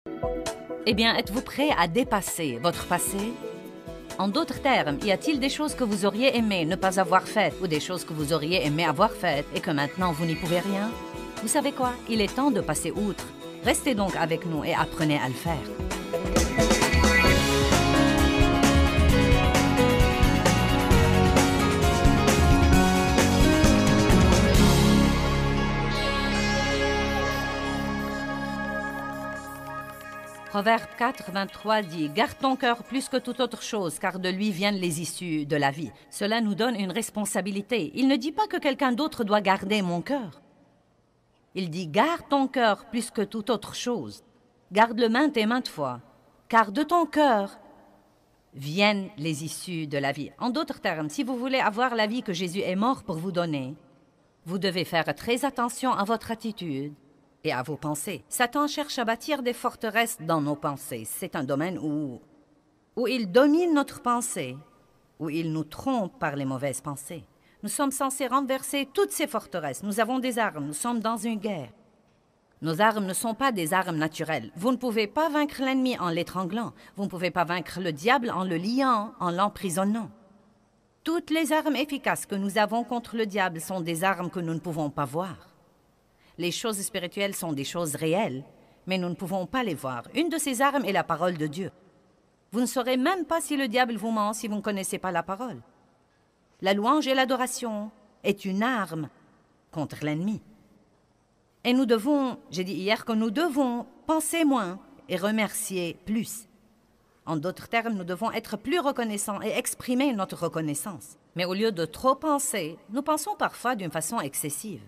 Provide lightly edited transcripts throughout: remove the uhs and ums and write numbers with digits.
Eh bien, êtes-vous prêt à dépasser votre passé? En d'autres termes, y a-t-il des choses que vous auriez aimé ne pas avoir faites ou des choses que vous auriez aimé avoir faites et que maintenant vous n'y pouvez rien? Vous savez quoi? Il est temps de passer outre. Restez donc avec nous et apprenez à le faire. Proverbe 4, 23 dit « Garde ton cœur plus que toute autre chose, car de lui viennent les issues de la vie. » Cela nous donne une responsabilité. Il ne dit pas que quelqu'un d'autre doit garder mon cœur. Il dit « Garde ton cœur plus que toute autre chose. Garde-le maintes et maintes fois, car de ton cœur viennent les issues de la vie. » En d'autres termes, si vous voulez avoir la vie que Jésus est mort pour vous donner, vous devez faire très attention à votre attitude et à vos pensées. Satan cherche à bâtir des forteresses dans nos pensées. C'est un domaine où il domine notre pensée, où il nous trompe par les mauvaises pensées. Nous sommes censés renverser toutes ces forteresses. Nous avons des armes, nous sommes dans une guerre. Nos armes ne sont pas des armes naturelles. Vous ne pouvez pas vaincre l'ennemi en l'étranglant. Vous ne pouvez pas vaincre le diable en le liant, en l'emprisonnant. Toutes les armes efficaces que nous avons contre le diable sont des armes que nous ne pouvons pas voir. Les choses spirituelles sont des choses réelles, mais nous ne pouvons pas les voir. Une de ces armes est la parole de Dieu. Vous ne saurez même pas si le diable vous ment si vous ne connaissez pas la parole. La louange et l'adoration est une arme contre l'ennemi. Et nous devons, j'ai dit hier que nous devons penser moins et remercier plus. En d'autres termes, nous devons être plus reconnaissants et exprimer notre reconnaissance. Mais au lieu de trop penser, nous pensons parfois d'une façon excessive.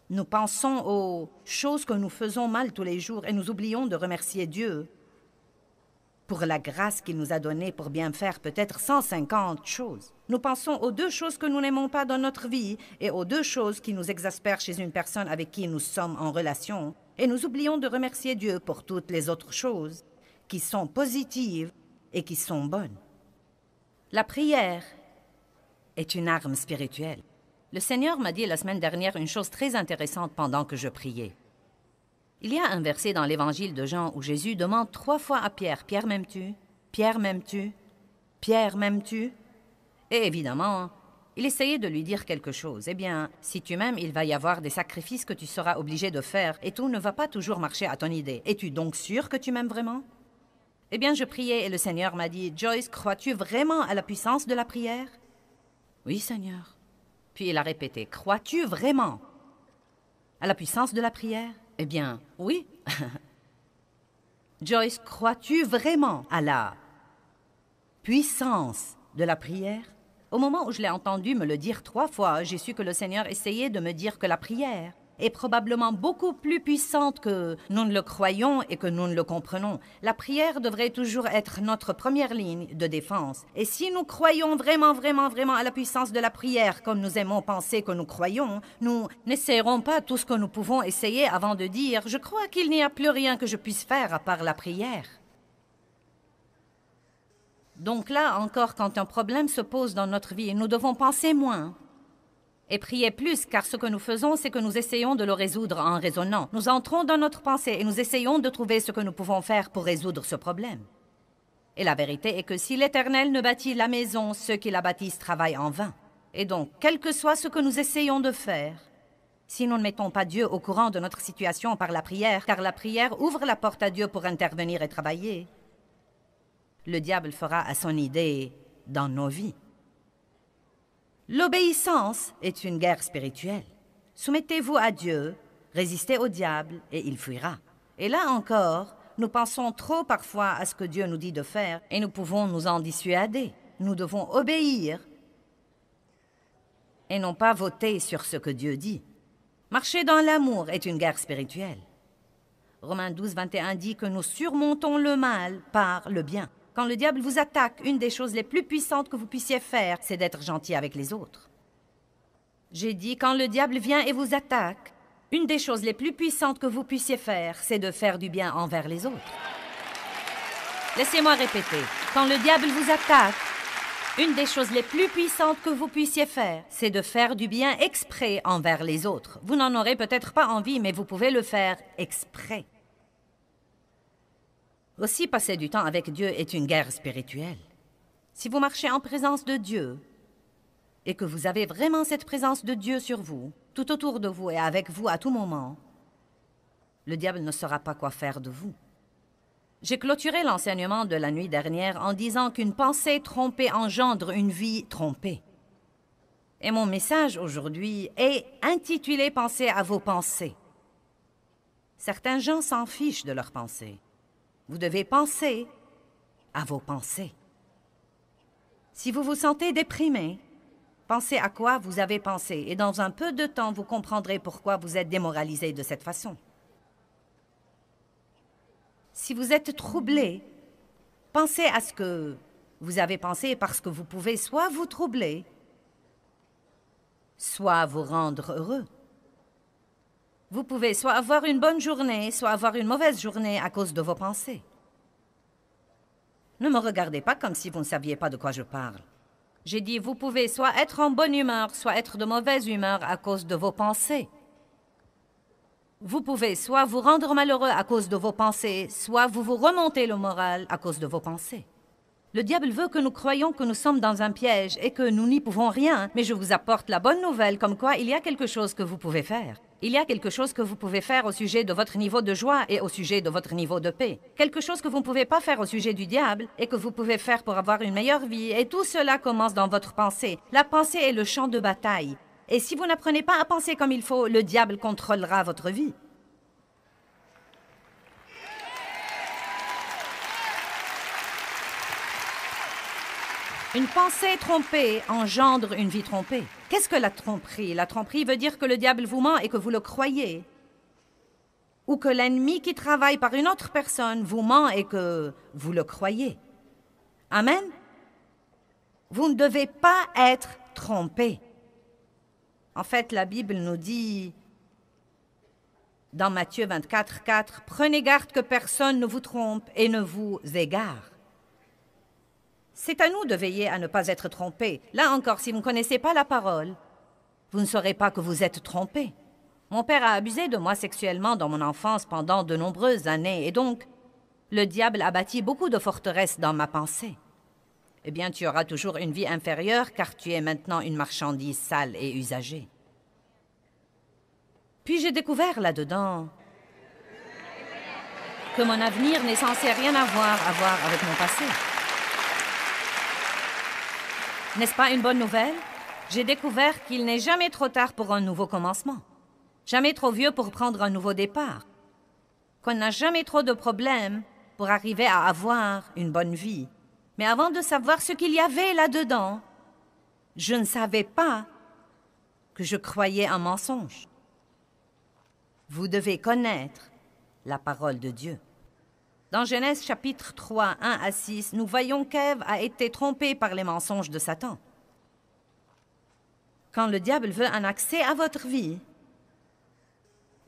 Nous pensons aux choses que nous faisons mal tous les jours et nous oublions de remercier Dieu pour la grâce qu'il nous a donnée pour bien faire peut-être 150 choses. Nous pensons aux 2 choses que nous n'aimons pas dans notre vie et aux 2 choses qui nous exaspèrent chez une personne avec qui nous sommes en relation et nous oublions de remercier Dieu pour toutes les autres choses qui sont positives et qui sont bonnes. La prière est une arme spirituelle. Le Seigneur m'a dit la semaine dernière une chose très intéressante pendant que je priais. Il y a un verset dans l'Évangile de Jean où Jésus demande 3 fois à Pierre, « Pierre, m'aimes-tu? Pierre, m'aimes-tu? Pierre, m'aimes-tu? » Et évidemment, il essayait de lui dire quelque chose. Eh bien, si tu m'aimes, il va y avoir des sacrifices que tu seras obligé de faire et tout ne va pas toujours marcher à ton idée. Es-tu donc sûr que tu m'aimes vraiment? Eh bien, je priais et le Seigneur m'a dit, « Joyce, crois-tu vraiment à la puissance de la prière? » « Oui, Seigneur. » Puis il a répété, « Crois-tu vraiment à la puissance de la prière? » Eh bien, oui. Joyce, crois-tu vraiment à la puissance de la prière? Au moment où je l'ai entendu me le dire 3 fois, j'ai su que le Seigneur essayait de me dire que la prière est probablement beaucoup plus puissante que nous ne le croyons et que nous ne le comprenons. La prière devrait toujours être notre première ligne de défense. Et si nous croyons vraiment, vraiment, vraiment à la puissance de la prière, comme nous aimons penser que nous croyons, nous n'essayerons pas tout ce que nous pouvons essayer avant de dire « Je crois qu'il n'y a plus rien que je puisse faire à part la prière. » Donc là, encore, quand un problème se pose dans notre vie, nous devons penser moins et prier plus, car ce que nous faisons, c'est que nous essayons de le résoudre en raisonnant. Nous entrons dans notre pensée et nous essayons de trouver ce que nous pouvons faire pour résoudre ce problème. Et la vérité est que si l'Éternel ne bâtit la maison, ceux qui la bâtissent travaillent en vain. Et donc, quel que soit ce que nous essayons de faire, si nous ne mettons pas Dieu au courant de notre situation par la prière, car la prière ouvre la porte à Dieu pour intervenir et travailler, le diable fera à son idée dans nos vies. L'obéissance est une guerre spirituelle. Soumettez-vous à Dieu, résistez au diable et il fuira. Et là encore, nous pensons trop parfois à ce que Dieu nous dit de faire et nous pouvons nous en dissuader. Nous devons obéir et non pas voter sur ce que Dieu dit. Marcher dans l'amour est une guerre spirituelle. Romains 12, 21 dit que nous surmontons le mal par le bien. Quand le diable vous attaque, une des choses les plus puissantes que vous puissiez faire, c'est d'être gentil avec les autres. J'ai dit, quand le diable vient et vous attaque, une des choses les plus puissantes que vous puissiez faire, c'est de faire du bien envers les autres. Laissez-moi répéter. Quand le diable vous attaque, une des choses les plus puissantes que vous puissiez faire, c'est de faire du bien exprès envers les autres. Vous n'en aurez peut-être pas envie, mais vous pouvez le faire exprès. Aussi, passer du temps avec Dieu est une guerre spirituelle. Si vous marchez en présence de Dieu et que vous avez vraiment cette présence de Dieu sur vous, tout autour de vous et avec vous à tout moment, le diable ne saura pas quoi faire de vous. J'ai clôturé l'enseignement de la nuit dernière en disant qu'une pensée trompée engendre une vie trompée. Et mon message aujourd'hui est intitulé « Pensez à vos pensées ». Certains gens s'en fichent de leurs pensées. Vous devez penser à vos pensées. Si vous vous sentez déprimé, pensez à quoi vous avez pensé et dans un peu de temps, vous comprendrez pourquoi vous êtes démoralisé de cette façon. Si vous êtes troublé, pensez à ce que vous avez pensé parce que vous pouvez soit vous troubler, soit vous rendre heureux. Vous pouvez soit avoir une bonne journée, soit avoir une mauvaise journée à cause de vos pensées. Ne me regardez pas comme si vous ne saviez pas de quoi je parle. J'ai dit, vous pouvez soit être en bonne humeur, soit être de mauvaise humeur à cause de vos pensées. Vous pouvez soit vous rendre malheureux à cause de vos pensées, soit vous remontez le moral à cause de vos pensées. Le diable veut que nous croyions que nous sommes dans un piège et que nous n'y pouvons rien, mais je vous apporte la bonne nouvelle comme quoi il y a quelque chose que vous pouvez faire. Il y a quelque chose que vous pouvez faire au sujet de votre niveau de joie et au sujet de votre niveau de paix. Quelque chose que vous ne pouvez pas faire au sujet du diable et que vous pouvez faire pour avoir une meilleure vie. Et tout cela commence dans votre pensée. La pensée est le champ de bataille. Et si vous n'apprenez pas à penser comme il faut, le diable contrôlera votre vie. Une pensée trompée engendre une vie trompée. Qu'est-ce que la tromperie? La tromperie veut dire que le diable vous ment et que vous le croyez. Ou que l'ennemi qui travaille par une autre personne vous ment et que vous le croyez. Amen? Vous ne devez pas être trompé. En fait, la Bible nous dit, dans Matthieu 24, 4, « Prenez garde que personne ne vous trompe et ne vous égare. » C'est à nous de veiller à ne pas être trompés. Là encore, si vous ne connaissez pas la parole, vous ne saurez pas que vous êtes trompés. Mon père a abusé de moi sexuellement dans mon enfance pendant de nombreuses années, et donc, le diable a bâti beaucoup de forteresses dans ma pensée. Eh bien, tu auras toujours une vie inférieure, car tu es maintenant une marchandise sale et usagée. Puis j'ai découvert là-dedans que mon avenir n'est censé rien à voir avec mon passé. N'est-ce pas une bonne nouvelle? J'ai découvert qu'il n'est jamais trop tard pour un nouveau commencement. Jamais trop vieux pour prendre un nouveau départ. Qu'on n'a jamais trop de problèmes pour arriver à avoir une bonne vie. Mais avant de savoir ce qu'il y avait là-dedans, je ne savais pas que je croyais un mensonge. Vous devez connaître la parole de Dieu. Dans Genèse chapitre 3, 1 à 6, nous voyons qu'Ève a été trompée par les mensonges de Satan. Quand le diable veut un accès à votre vie,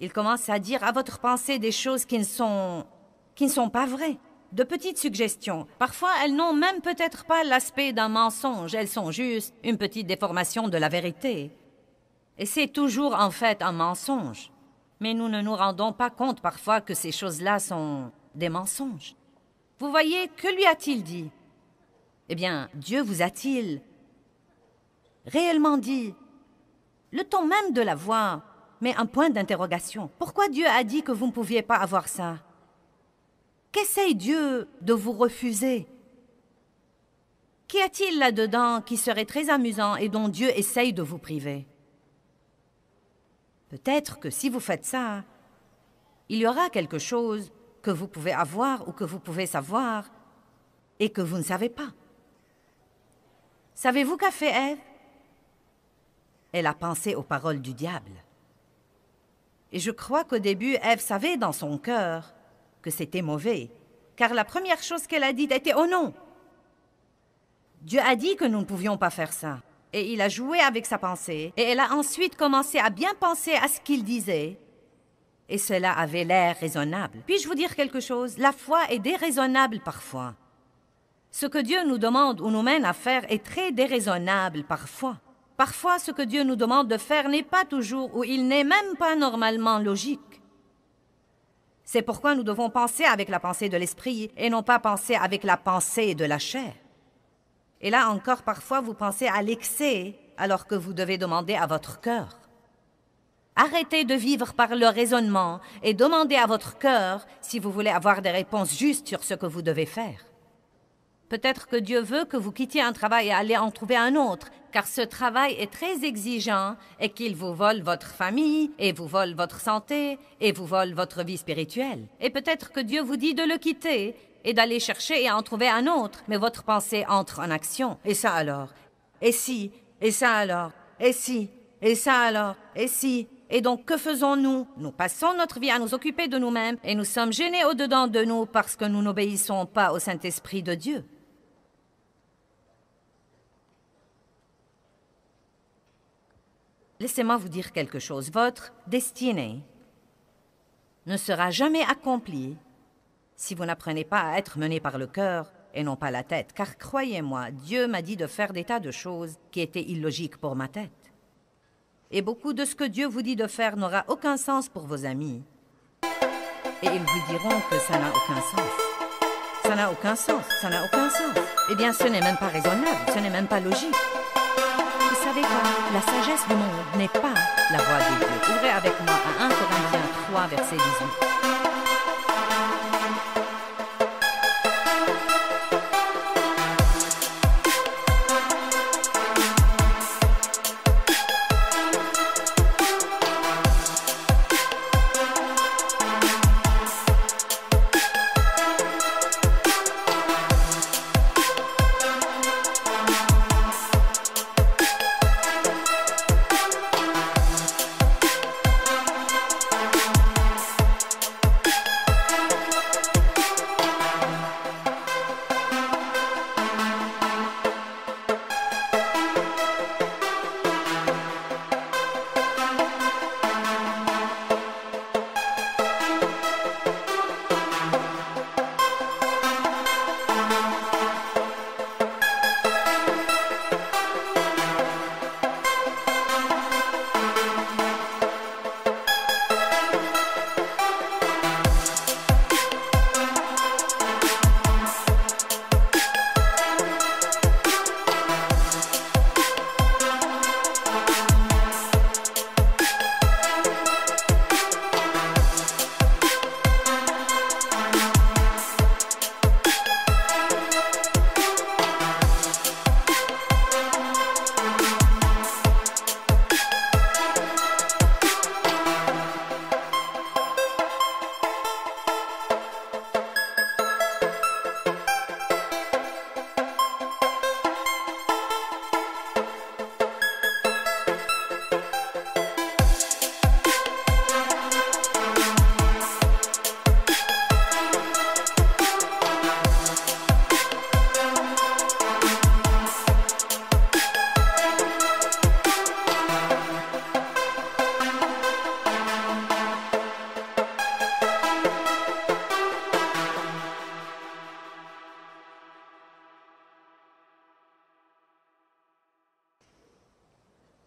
il commence à dire à votre pensée des choses qui ne sont pas vraies. De petites suggestions. Parfois, elles n'ont même peut-être pas l'aspect d'un mensonge. Elles sont juste une petite déformation de la vérité. Et c'est toujours en fait un mensonge. Mais nous ne nous rendons pas compte parfois que ces choses-là sont des mensonges. Vous voyez, que lui a-t-il dit? Eh bien, Dieu vous a-t-il réellement dit? Le ton même de la voix, mais un point d'interrogation. Pourquoi Dieu a dit que vous ne pouviez pas avoir ça? Qu'essaye Dieu de vous refuser? Qu'y a-t-il là-dedans qui serait très amusant et dont Dieu essaye de vous priver? Peut-être que si vous faites ça, il y aura quelque chose que vous pouvez avoir ou que vous pouvez savoir et que vous ne savez pas. Savez-vous qu'a fait Ève? Elle a pensé aux paroles du diable. Et je crois qu'au début, Ève savait dans son cœur que c'était mauvais, car la première chose qu'elle a dite était « Oh non !» Dieu a dit que nous ne pouvions pas faire ça. Et il a joué avec sa pensée, et elle a ensuite commencé à bien penser à ce qu'il disait, et cela avait l'air raisonnable. Puis-je vous dire quelque chose? La foi est déraisonnable parfois. Ce que Dieu nous demande ou nous mène à faire est très déraisonnable parfois. Parfois, ce que Dieu nous demande de faire n'est pas toujours ou il n'est même pas normalement logique. C'est pourquoi nous devons penser avec la pensée de l'esprit et non pas penser avec la pensée de la chair. Et là encore, parfois, vous pensez à l'excès alors que vous devez demander à votre cœur. Arrêtez de vivre par le raisonnement et demandez à votre cœur si vous voulez avoir des réponses justes sur ce que vous devez faire. Peut-être que Dieu veut que vous quittiez un travail et allez en trouver un autre, car ce travail est très exigeant et qu'il vous vole votre famille, et vous vole votre santé, et vous vole votre vie spirituelle. Et peut-être que Dieu vous dit de le quitter et d'aller chercher et en trouver un autre, mais votre pensée entre en action. Et ça alors? Et si? Et ça alors? Et si? Et ça alors? Et si? Et donc, que faisons-nous? Nous passons notre vie à nous occuper de nous-mêmes et nous sommes gênés au-dedans de nous parce que nous n'obéissons pas au Saint-Esprit de Dieu. Laissez-moi vous dire quelque chose. Votre destinée ne sera jamais accomplie si vous n'apprenez pas à être mené par le cœur et non pas la tête. Car croyez-moi, Dieu m'a dit de faire des tas de choses qui étaient illogiques pour ma tête. Et beaucoup de ce que Dieu vous dit de faire n'aura aucun sens pour vos amis. Et ils vous diront que ça n'a aucun sens. Ça n'a aucun sens, ça n'a aucun sens. Eh bien, ce n'est même pas raisonnable, ce n'est même pas logique. Vous savez quoi? La sagesse du monde n'est pas la voie de Dieu. Ouvrez avec moi à 1 Corinthiens 3, verset 18.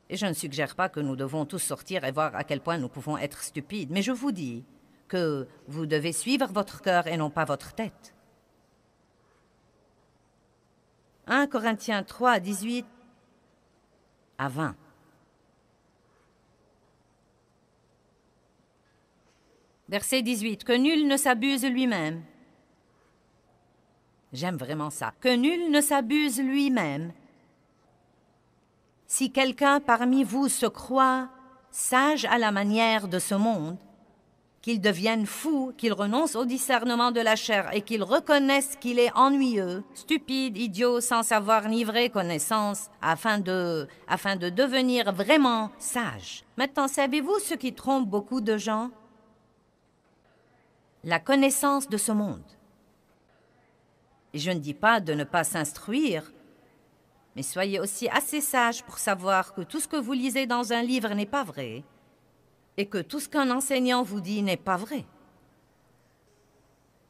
Et je ne suggère pas que nous devons tous sortir et voir à quel point nous pouvons être stupides, mais je vous dis que vous devez suivre votre cœur et non pas votre tête. 1 Corinthiens 3, 18 à 20. Verset 18. Que nul ne s'abuse lui-même. J'aime vraiment ça. Que nul ne s'abuse lui-même. Si quelqu'un parmi vous se croit sage à la manière de ce monde, qu'il devienne fou, qu'il renonce au discernement de la chair et qu'il reconnaisse qu'il est ennuyeux, stupide, idiot, sans savoir ni vraie connaissance, afin de devenir vraiment sage. Maintenant, savez-vous ce qui trompe beaucoup de gens? La connaissance de ce monde. Et je ne dis pas de ne pas s'instruire, mais soyez aussi assez sage pour savoir que tout ce que vous lisez dans un livre n'est pas vrai et que tout ce qu'un enseignant vous dit n'est pas vrai.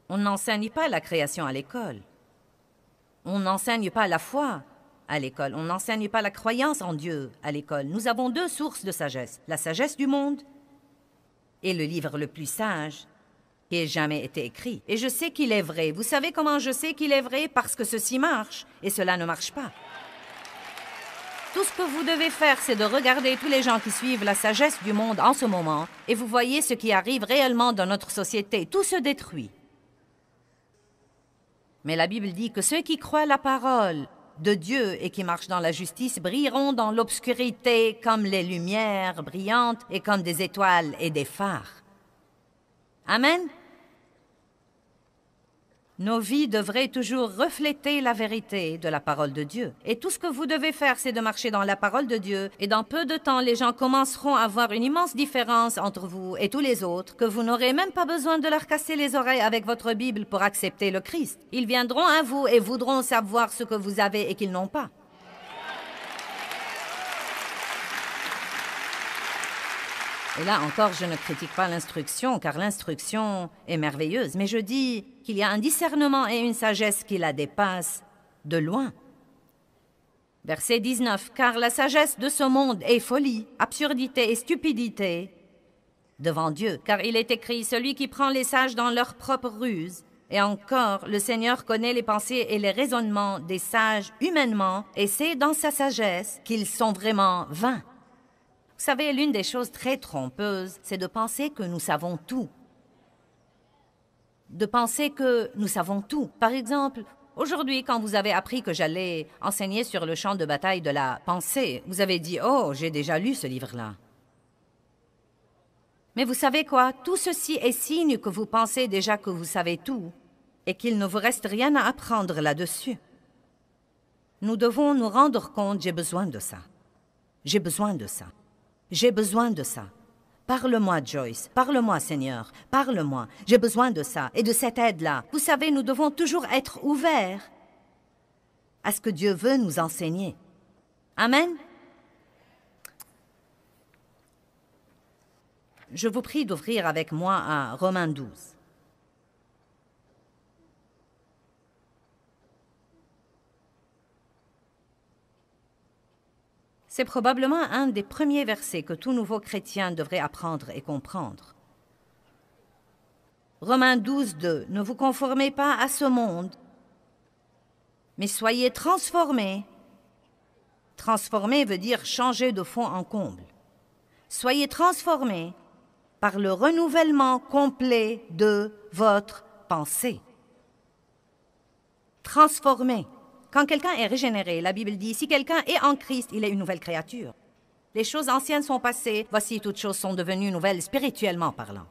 On n'enseigne pas la création à l'école. On n'enseigne pas la foi à l'école. On n'enseigne pas la croyance en Dieu à l'école. Nous avons deux sources de sagesse. La sagesse du monde et le livre le plus sage, qui ait jamais été écrit. Et je sais qu'il est vrai. Vous savez comment je sais qu'il est vrai? Parce que ceci marche, et cela ne marche pas. Tout ce que vous devez faire, c'est de regarder tous les gens qui suivent la sagesse du monde en ce moment, et vous voyez ce qui arrive réellement dans notre société. Tout se détruit. Mais la Bible dit que ceux qui croient la parole de Dieu et qui marchent dans la justice brilleront dans l'obscurité comme les lumières brillantes et comme des étoiles et des phares. Amen. Nos vies devraient toujours refléter la vérité de la parole de Dieu. Et tout ce que vous devez faire, c'est de marcher dans la parole de Dieu. Et dans peu de temps, les gens commenceront à voir une immense différence entre vous et tous les autres, que vous n'aurez même pas besoin de leur casser les oreilles avec votre Bible pour accepter le Christ. Ils viendront à vous et voudront savoir ce que vous avez et qu'ils n'ont pas. Et là encore, je ne critique pas l'instruction, car l'instruction est merveilleuse, mais je dis qu'il y a un discernement et une sagesse qui la dépassent de loin. Verset 19, « Car la sagesse de ce monde est folie, absurdité et stupidité devant Dieu, car il est écrit, celui qui prend les sages dans leur propre ruse. Et encore, le Seigneur connaît les pensées et les raisonnements des sages humainement, et sait dans sa sagesse qu'ils sont vraiment vains. » Vous savez, l'une des choses très trompeuses, c'est de penser que nous savons tout. De penser que nous savons tout. Par exemple, aujourd'hui, quand vous avez appris que j'allais enseigner sur le champ de bataille de la pensée, vous avez dit « Oh, j'ai déjà lu ce livre-là. » Mais vous savez quoi? Tout ceci est signe que vous pensez déjà que vous savez tout et qu'il ne vous reste rien à apprendre là-dessus. Nous devons nous rendre compte, j'ai besoin de ça. J'ai besoin de ça. J'ai besoin de ça. Parle-moi, Joyce. Parle-moi, Seigneur. Parle-moi. J'ai besoin de ça et de cette aide-là. Vous savez, nous devons toujours être ouverts à ce que Dieu veut nous enseigner. Amen. Je vous prie d'ouvrir avec moi à Romains 12. C'est probablement un des premiers versets que tout nouveau chrétien devrait apprendre et comprendre. Romains 12, 2. Ne vous conformez pas à ce monde, mais soyez transformés. Transformer veut dire changer de fond en comble. Soyez transformés par le renouvellement complet de votre pensée. Transformés. Quand quelqu'un est régénéré, la Bible dit, si quelqu'un est en Christ, il est une nouvelle créature. Les choses anciennes sont passées, voici toutes choses sont devenues nouvelles spirituellement parlant.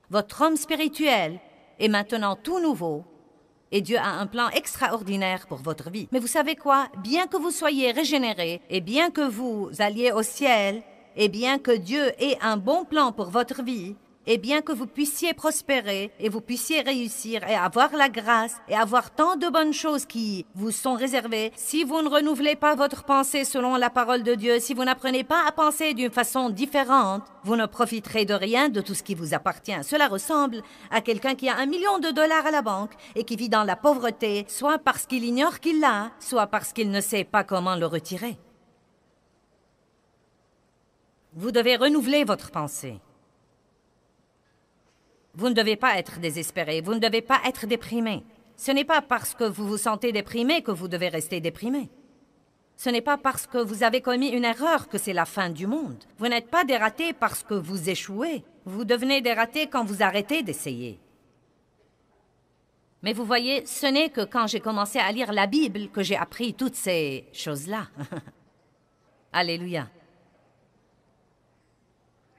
Votre homme spirituel est maintenant tout nouveau et Dieu a un plan extraordinaire pour votre vie. Mais vous savez quoi? Bien que vous soyez régénéré et bien que vous alliez au ciel et bien que Dieu ait un bon plan pour votre vie, et bien que vous puissiez prospérer et vous puissiez réussir et avoir la grâce et avoir tant de bonnes choses qui vous sont réservées, si vous ne renouvelez pas votre pensée selon la parole de Dieu, si vous n'apprenez pas à penser d'une façon différente, vous ne profiterez de rien de tout ce qui vous appartient. Cela ressemble à quelqu'un qui a $1 million à la banque et qui vit dans la pauvreté, soit parce qu'il ignore qu'il l'a, soit parce qu'il ne sait pas comment le retirer. Vous devez renouveler votre pensée. Vous ne devez pas être désespéré, vous ne devez pas être déprimé. Ce n'est pas parce que vous vous sentez déprimé que vous devez rester déprimé. Ce n'est pas parce que vous avez commis une erreur que c'est la fin du monde. Vous n'êtes pas dératé parce que vous échouez. Vous devenez dératé quand vous arrêtez d'essayer. Mais vous voyez, ce n'est que quand j'ai commencé à lire la Bible que j'ai appris toutes ces choses-là. Alléluia.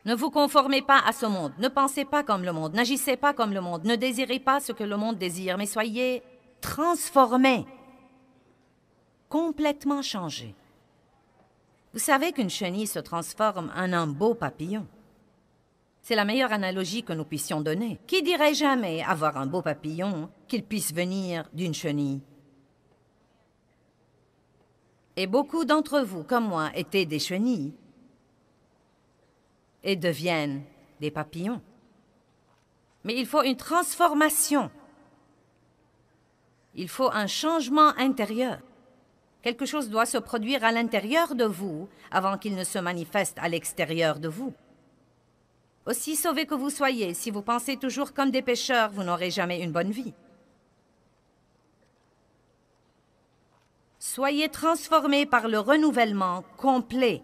Ne vous conformez pas à ce monde, ne pensez pas comme le monde, n'agissez pas comme le monde, ne désirez pas ce que le monde désire, mais soyez transformés, complètement changés. Vous savez qu'une chenille se transforme en un beau papillon. C'est la meilleure analogie que nous puissions donner. Qui dirait jamais avoir un beau papillon qu'il puisse venir d'une chenille? Et beaucoup d'entre vous, comme moi, étaient des chenilles et deviennent des papillons. Mais il faut une transformation. Il faut un changement intérieur. Quelque chose doit se produire à l'intérieur de vous avant qu'il ne se manifeste à l'extérieur de vous. Aussi sauvés que vous soyez, si vous pensez toujours comme des pécheurs, vous n'aurez jamais une bonne vie. Soyez transformés par le renouvellement complet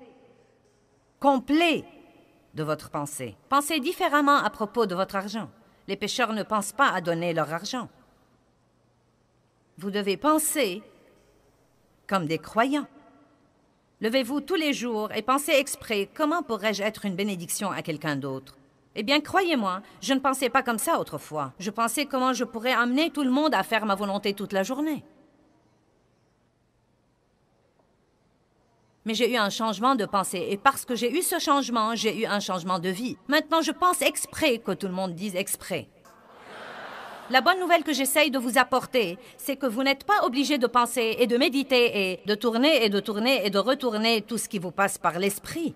de votre pensée. Pensez différemment à propos de votre argent. Les pécheurs ne pensent pas à donner leur argent. Vous devez penser comme des croyants. Levez-vous tous les jours et pensez exprès, comment pourrais-je être une bénédiction à quelqu'un d'autre? Eh bien, croyez-moi, je ne pensais pas comme ça autrefois. Je pensais comment je pourrais amener tout le monde à faire ma volonté toute la journée. Mais j'ai eu un changement de pensée, et parce que j'ai eu ce changement, j'ai eu un changement de vie. Maintenant, je pense exprès que tout le monde dise exprès. La bonne nouvelle que j'essaye de vous apporter, c'est que vous n'êtes pas obligé de penser et de méditer et de tourner et de tourner et de retourner tout ce qui vous passe par l'esprit.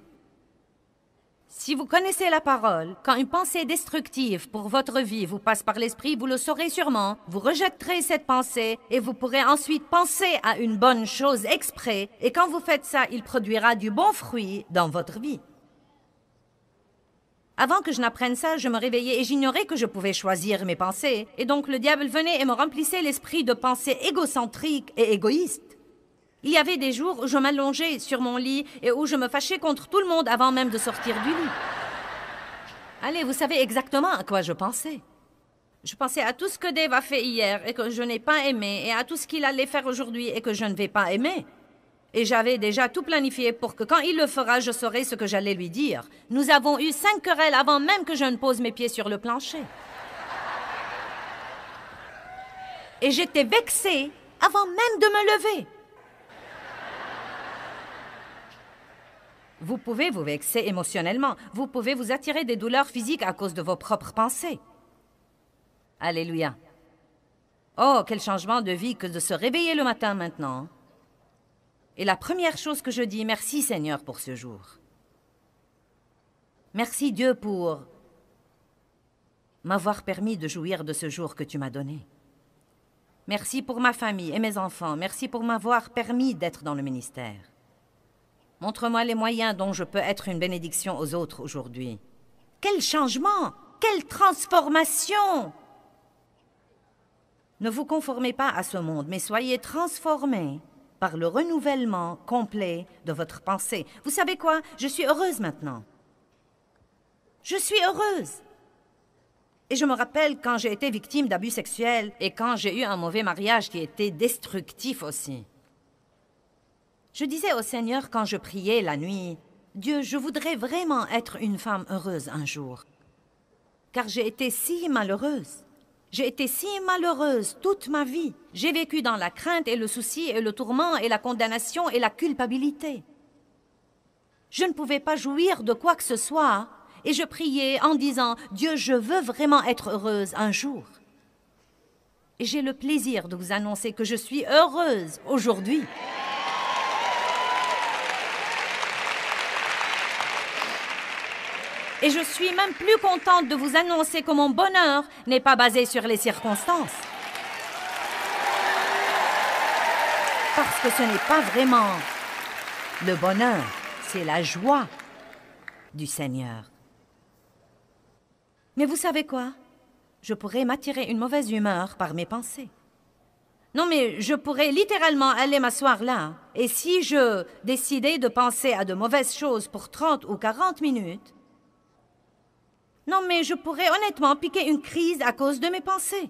Si vous connaissez la parole, quand une pensée destructive pour votre vie vous passe par l'esprit, vous le saurez sûrement, vous rejetterez cette pensée et vous pourrez ensuite penser à une bonne chose exprès, et quand vous faites ça, il produira du bon fruit dans votre vie. Avant que je n'apprenne ça, je me réveillais et j'ignorais que je pouvais choisir mes pensées, et donc le diable venait et me remplissait l'esprit de pensées égocentriques et égoïstes. Il y avait des jours où je m'allongeais sur mon lit et où je me fâchais contre tout le monde avant même de sortir du lit. Allez, vous savez exactement à quoi je pensais. Je pensais à tout ce que Dave a fait hier et que je n'ai pas aimé, et à tout ce qu'il allait faire aujourd'hui et que je ne vais pas aimer. Et j'avais déjà tout planifié pour que quand il le fera, je saurai ce que j'allais lui dire. Nous avons eu 5 querelles avant même que je ne pose mes pieds sur le plancher. Et j'étais vexée avant même de me lever. Vous pouvez vous vexer émotionnellement. Vous pouvez vous attirer des douleurs physiques à cause de vos propres pensées. Alléluia. Oh, quel changement de vie que de se réveiller le matin maintenant. Et la première chose que je dis, merci Seigneur pour ce jour. Merci Dieu pour m'avoir permis de jouir de ce jour que tu m'as donné. Merci pour ma famille et mes enfants. Merci pour m'avoir permis d'être dans le ministère. Montre-moi les moyens dont je peux être une bénédiction aux autres aujourd'hui. Quel changement! Quelle transformation! Ne vous conformez pas à ce monde, mais soyez transformés par le renouvellement complet de votre pensée. Vous savez quoi? Je suis heureuse maintenant. Je suis heureuse. Et je me rappelle quand j'ai été victime d'abus sexuels et quand j'ai eu un mauvais mariage qui était destructif aussi. Je disais au Seigneur quand je priais la nuit, « Dieu, je voudrais vraiment être une femme heureuse un jour. » Car j'ai été si malheureuse. J'ai été si malheureuse toute ma vie. J'ai vécu dans la crainte et le souci et le tourment et la condamnation et la culpabilité. Je ne pouvais pas jouir de quoi que ce soit et je priais en disant « Dieu, je veux vraiment être heureuse un jour. » Et j'ai le plaisir de vous annoncer que je suis heureuse aujourd'hui. Et je suis même plus contente de vous annoncer que mon bonheur n'est pas basé sur les circonstances. Parce que ce n'est pas vraiment le bonheur, c'est la joie du Seigneur. Mais vous savez quoi? Je pourrais m'attirer une mauvaise humeur par mes pensées. Non, mais je pourrais littéralement aller m'asseoir là, et si je décidais de penser à de mauvaises choses pour 30 ou 40 minutes, non, mais je pourrais honnêtement piquer une crise à cause de mes pensées.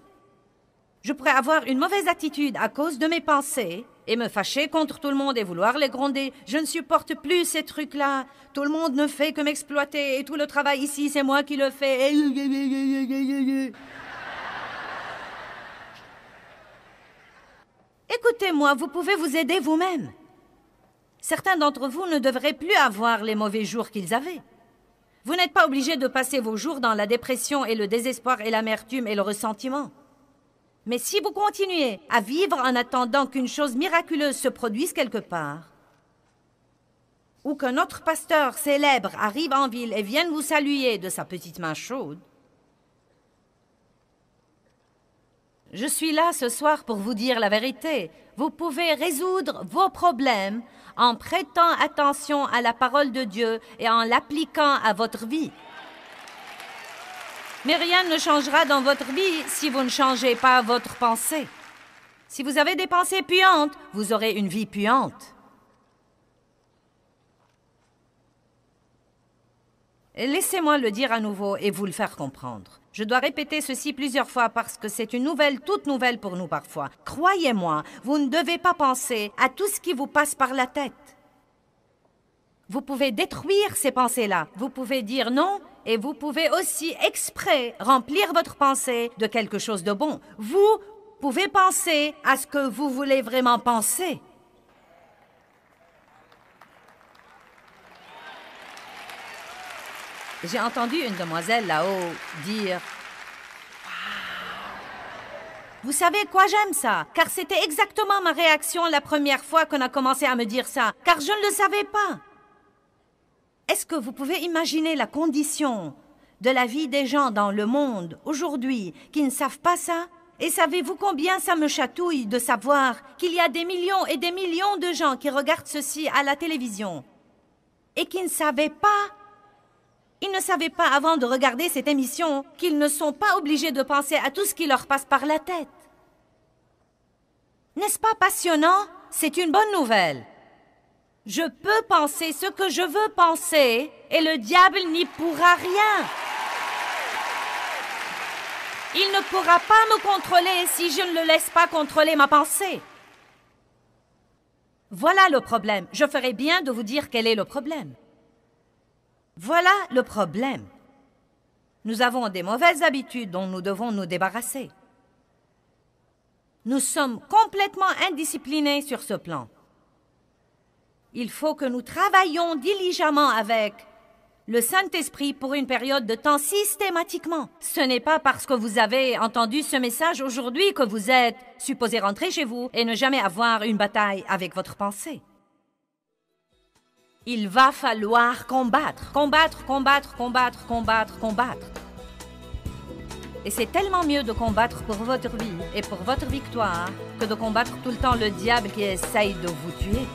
Je pourrais avoir une mauvaise attitude à cause de mes pensées et me fâcher contre tout le monde et vouloir les gronder. Je ne supporte plus ces trucs-là. Tout le monde ne fait que m'exploiter et tout le travail ici, c'est moi qui le fais. Écoutez-moi, vous pouvez vous aider vous-même. Certains d'entre vous ne devraient plus avoir les mauvais jours qu'ils avaient. Vous n'êtes pas obligé de passer vos jours dans la dépression et le désespoir et l'amertume et le ressentiment. Mais si vous continuez à vivre en attendant qu'une chose miraculeuse se produise quelque part, ou qu'un autre pasteur célèbre arrive en ville et vienne vous saluer de sa petite main chaude, je suis là ce soir pour vous dire la vérité. Vous pouvez résoudre vos problèmes en prêtant attention à la parole de Dieu et en l'appliquant à votre vie. Mais rien ne changera dans votre vie si vous ne changez pas votre pensée. Si vous avez des pensées puantes, vous aurez une vie puante. Laissez-moi le dire à nouveau et vous le faire comprendre. Je dois répéter ceci plusieurs fois parce que c'est une nouvelle, toute nouvelle pour nous parfois. Croyez-moi, vous ne devez pas penser à tout ce qui vous passe par la tête. Vous pouvez détruire ces pensées-là. Vous pouvez dire non et vous pouvez aussi exprès remplir votre pensée de quelque chose de bon. Vous pouvez penser à ce que vous voulez vraiment penser. J'ai entendu une demoiselle là-haut dire « Vous savez quoi, j'aime ça, car c'était exactement ma réaction la première fois qu'on a commencé à me dire ça, car je ne le savais pas. » Est-ce que vous pouvez imaginer la condition de la vie des gens dans le monde aujourd'hui qui ne savent pas ça? Et savez-vous combien ça me chatouille de savoir qu'il y a des millions et des millions de gens qui regardent ceci à la télévision et qui ne savaient pas. Ils ne savaient pas avant de regarder cette émission qu'ils ne sont pas obligés de penser à tout ce qui leur passe par la tête. N'est-ce pas passionnant? C'est une bonne nouvelle. Je peux penser ce que je veux penser et le diable n'y pourra rien. Il ne pourra pas me contrôler si je ne le laisse pas contrôler ma pensée. Voilà le problème. Je ferais bien de vous dire quel est le problème. Voilà le problème. Nous avons des mauvaises habitudes dont nous devons nous débarrasser. Nous sommes complètement indisciplinés sur ce plan. Il faut que nous travaillions diligemment avec le Saint-Esprit pour une période de temps systématiquement. Ce n'est pas parce que vous avez entendu ce message aujourd'hui que vous êtes supposé rentrer chez vous et ne jamais avoir une bataille avec votre pensée. Il va falloir combattre, combattre, combattre, combattre, combattre, combattre. Et c'est tellement mieux de combattre pour votre vie et pour votre victoire que de combattre tout le temps le diable qui essaye de vous tuer.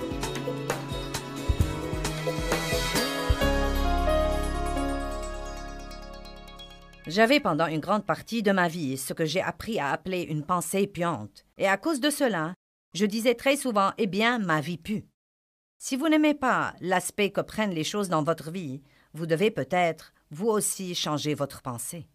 J'avais pendant une grande partie de ma vie ce que j'ai appris à appeler une pensée puante. Et à cause de cela, je disais très souvent « Eh bien, ma vie pue ». Si vous n'aimez pas l'aspect que prennent les choses dans votre vie, vous devez peut-être, vous aussi, changer votre pensée.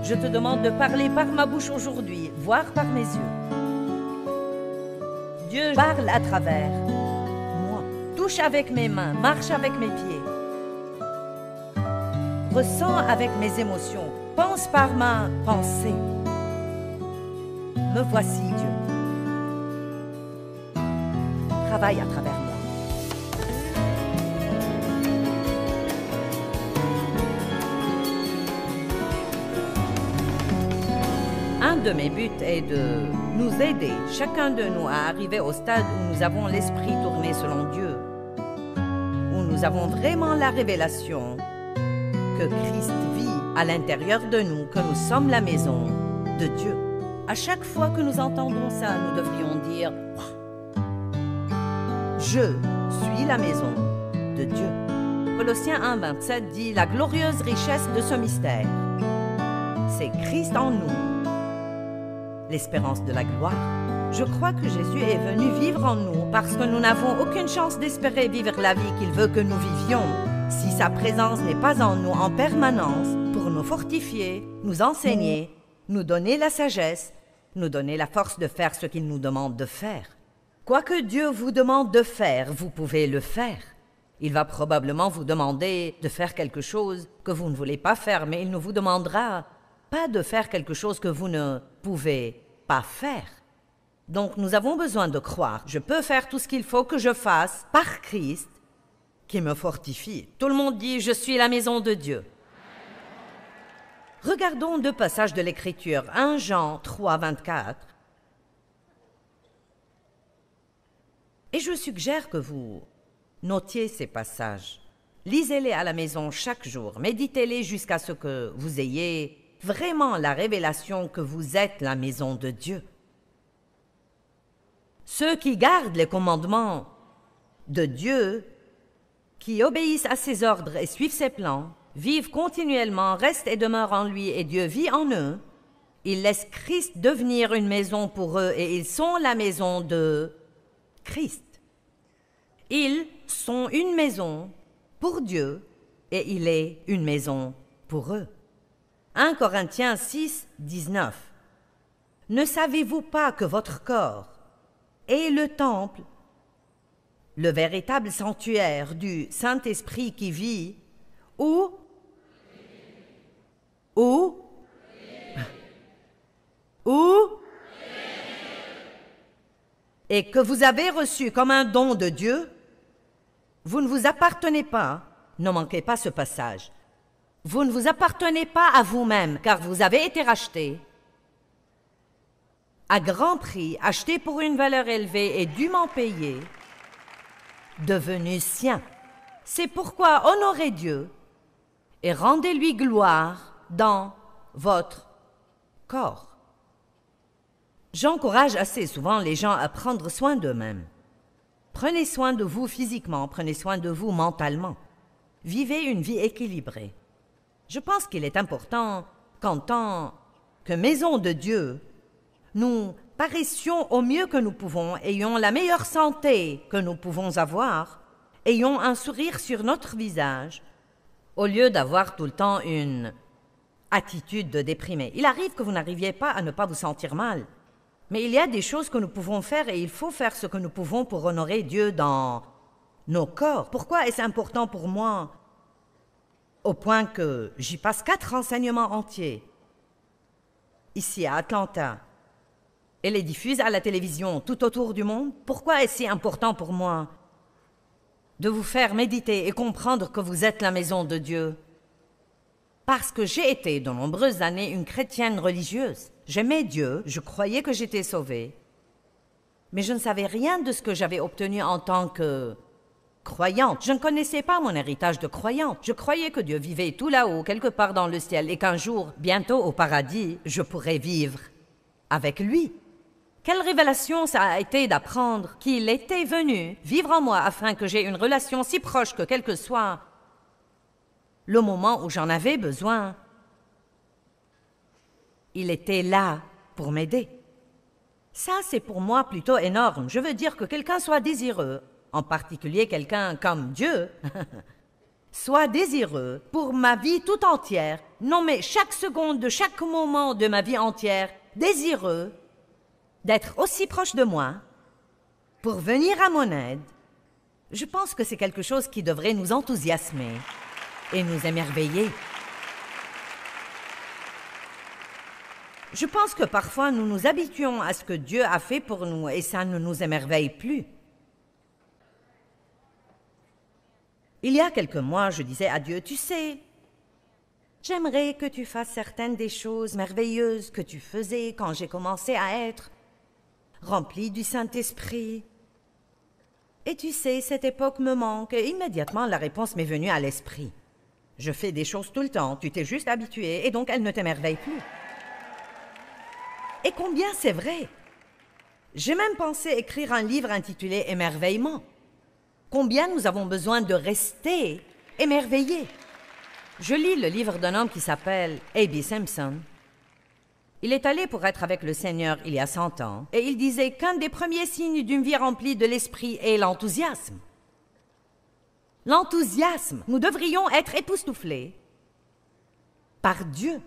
Je te demande de parler par ma bouche aujourd'hui, voir par mes yeux. Dieu parle à travers moi, touche avec mes mains, marche avec mes pieds, ressent avec mes émotions, pense par ma pensée. Me voici, Dieu. Travaille à travers moi. Un de mes buts est de nous aider, chacun de nous, à arriver au stade où nous avons l'esprit tourné selon Dieu, où nous avons vraiment la révélation que Christ vit à l'intérieur de nous, que nous sommes la maison de Dieu. À chaque fois que nous entendons ça, nous devrions dire « Je suis la maison de Dieu ». Colossiens 1,27 dit « La glorieuse richesse de ce mystère, c'est Christ en nous, l'espérance de la gloire. » Je crois que Jésus est venu vivre en nous parce que nous n'avons aucune chance d'espérer vivre la vie qu'il veut que nous vivions si sa présence n'est pas en nous en permanence pour nous fortifier, nous enseigner, nous donner la sagesse, nous donner la force de faire ce qu'il nous demande de faire. Quoi que Dieu vous demande de faire, vous pouvez le faire. Il va probablement vous demander de faire quelque chose que vous ne voulez pas faire, mais il ne vous demandera pas de faire quelque chose que vous ne pouvez pas faire. Donc nous avons besoin de croire. Je peux faire tout ce qu'il faut que je fasse par Christ qui me fortifie. Tout le monde dit « Je suis la maison de Dieu ». Regardons 2 passages de l'Écriture. 1 Jean 3, 24. Et je suggère que vous notiez ces passages. Lisez-les à la maison chaque jour. Méditez-les jusqu'à ce que vous ayez vraiment la révélation que vous êtes la maison de Dieu. Ceux qui gardent les commandements de Dieu, qui obéissent à ses ordres et suivent ses plans, vivent continuellement, restent et demeurent en lui et Dieu vit en eux, ils laissent Christ devenir une maison pour eux et ils sont la maison de Christ. Ils sont une maison pour Dieu et il est une maison pour eux. 1 Corinthiens 6, 19. Ne savez-vous pas que votre corps est le temple, le véritable sanctuaire du Saint-Esprit qui vit, où et que vous avez reçu comme un don de Dieu? Vous ne vous appartenez pas, ne manquez pas ce passage. Vous ne vous appartenez pas à vous-même, car vous avez été rachetés à grand prix, achetés pour une valeur élevée et dûment payés, devenus siens. C'est pourquoi honorez Dieu et rendez-lui gloire dans votre corps. J'encourage assez souvent les gens à prendre soin d'eux-mêmes. Prenez soin de vous physiquement, prenez soin de vous mentalement. Vivez une vie équilibrée. Je pense qu'il est important qu'en tant que maison de Dieu, nous paraissions au mieux que nous pouvons, ayons la meilleure santé que nous pouvons avoir, ayons un sourire sur notre visage, au lieu d'avoir tout le temps une attitude de déprimé. Il arrive que vous n'arriviez pas à ne pas vous sentir mal, mais il y a des choses que nous pouvons faire et il faut faire ce que nous pouvons pour honorer Dieu dans nos corps. Pourquoi est-ce important pour moi au point que j'y passe 4 enseignements entiers ici à Atlanta et les diffuse à la télévision tout autour du monde? Pourquoi est-ce si important pour moi de vous faire méditer et comprendre que vous êtes la maison de Dieu? Parce que j'ai été de nombreuses années une chrétienne religieuse. J'aimais Dieu, je croyais que j'étais sauvée, mais je ne savais rien de ce que j'avais obtenu en tant que croyante. Je ne connaissais pas mon héritage de croyante. Je croyais que Dieu vivait tout là-haut, quelque part dans le ciel, et qu'un jour, bientôt au paradis, je pourrais vivre avec lui. Quelle révélation ça a été d'apprendre qu'il était venu vivre en moi afin que j'aie une relation si proche que quel que soit le moment où j'en avais besoin, il était là pour m'aider. Ça, c'est pour moi plutôt énorme. Je veux dire que quelqu'un soit désireux, en particulier quelqu'un comme Dieu, soit désireux pour ma vie tout entière, non mais chaque seconde de chaque moment de ma vie entière, désireux d'être aussi proche de moi, pour venir à mon aide. Je pense que c'est quelque chose qui devrait nous enthousiasmer et nous émerveiller. Je pense que parfois nous nous habituons à ce que Dieu a fait pour nous et ça ne nous émerveille plus. Il y a quelques mois, je disais à Dieu, tu sais, j'aimerais que tu fasses certaines des choses merveilleuses que tu faisais quand j'ai commencé à être rempli du Saint-Esprit. Et tu sais, cette époque me manque et immédiatement la réponse m'est venue à l'esprit. Je fais des choses tout le temps, tu t'es juste habitué et donc elles ne t'émerveillent plus. Et combien c'est vrai! J'ai même pensé écrire un livre intitulé « Émerveillement ». Combien nous avons besoin de rester émerveillés. Je lis le livre d'un homme qui s'appelle A.B. Simpson. Il est allé pour être avec le Seigneur il y a 100 ans, et il disait qu'un des premiers signes d'une vie remplie de l'esprit est l'enthousiasme. L'enthousiasme, nous devrions être époustouflés par Dieu.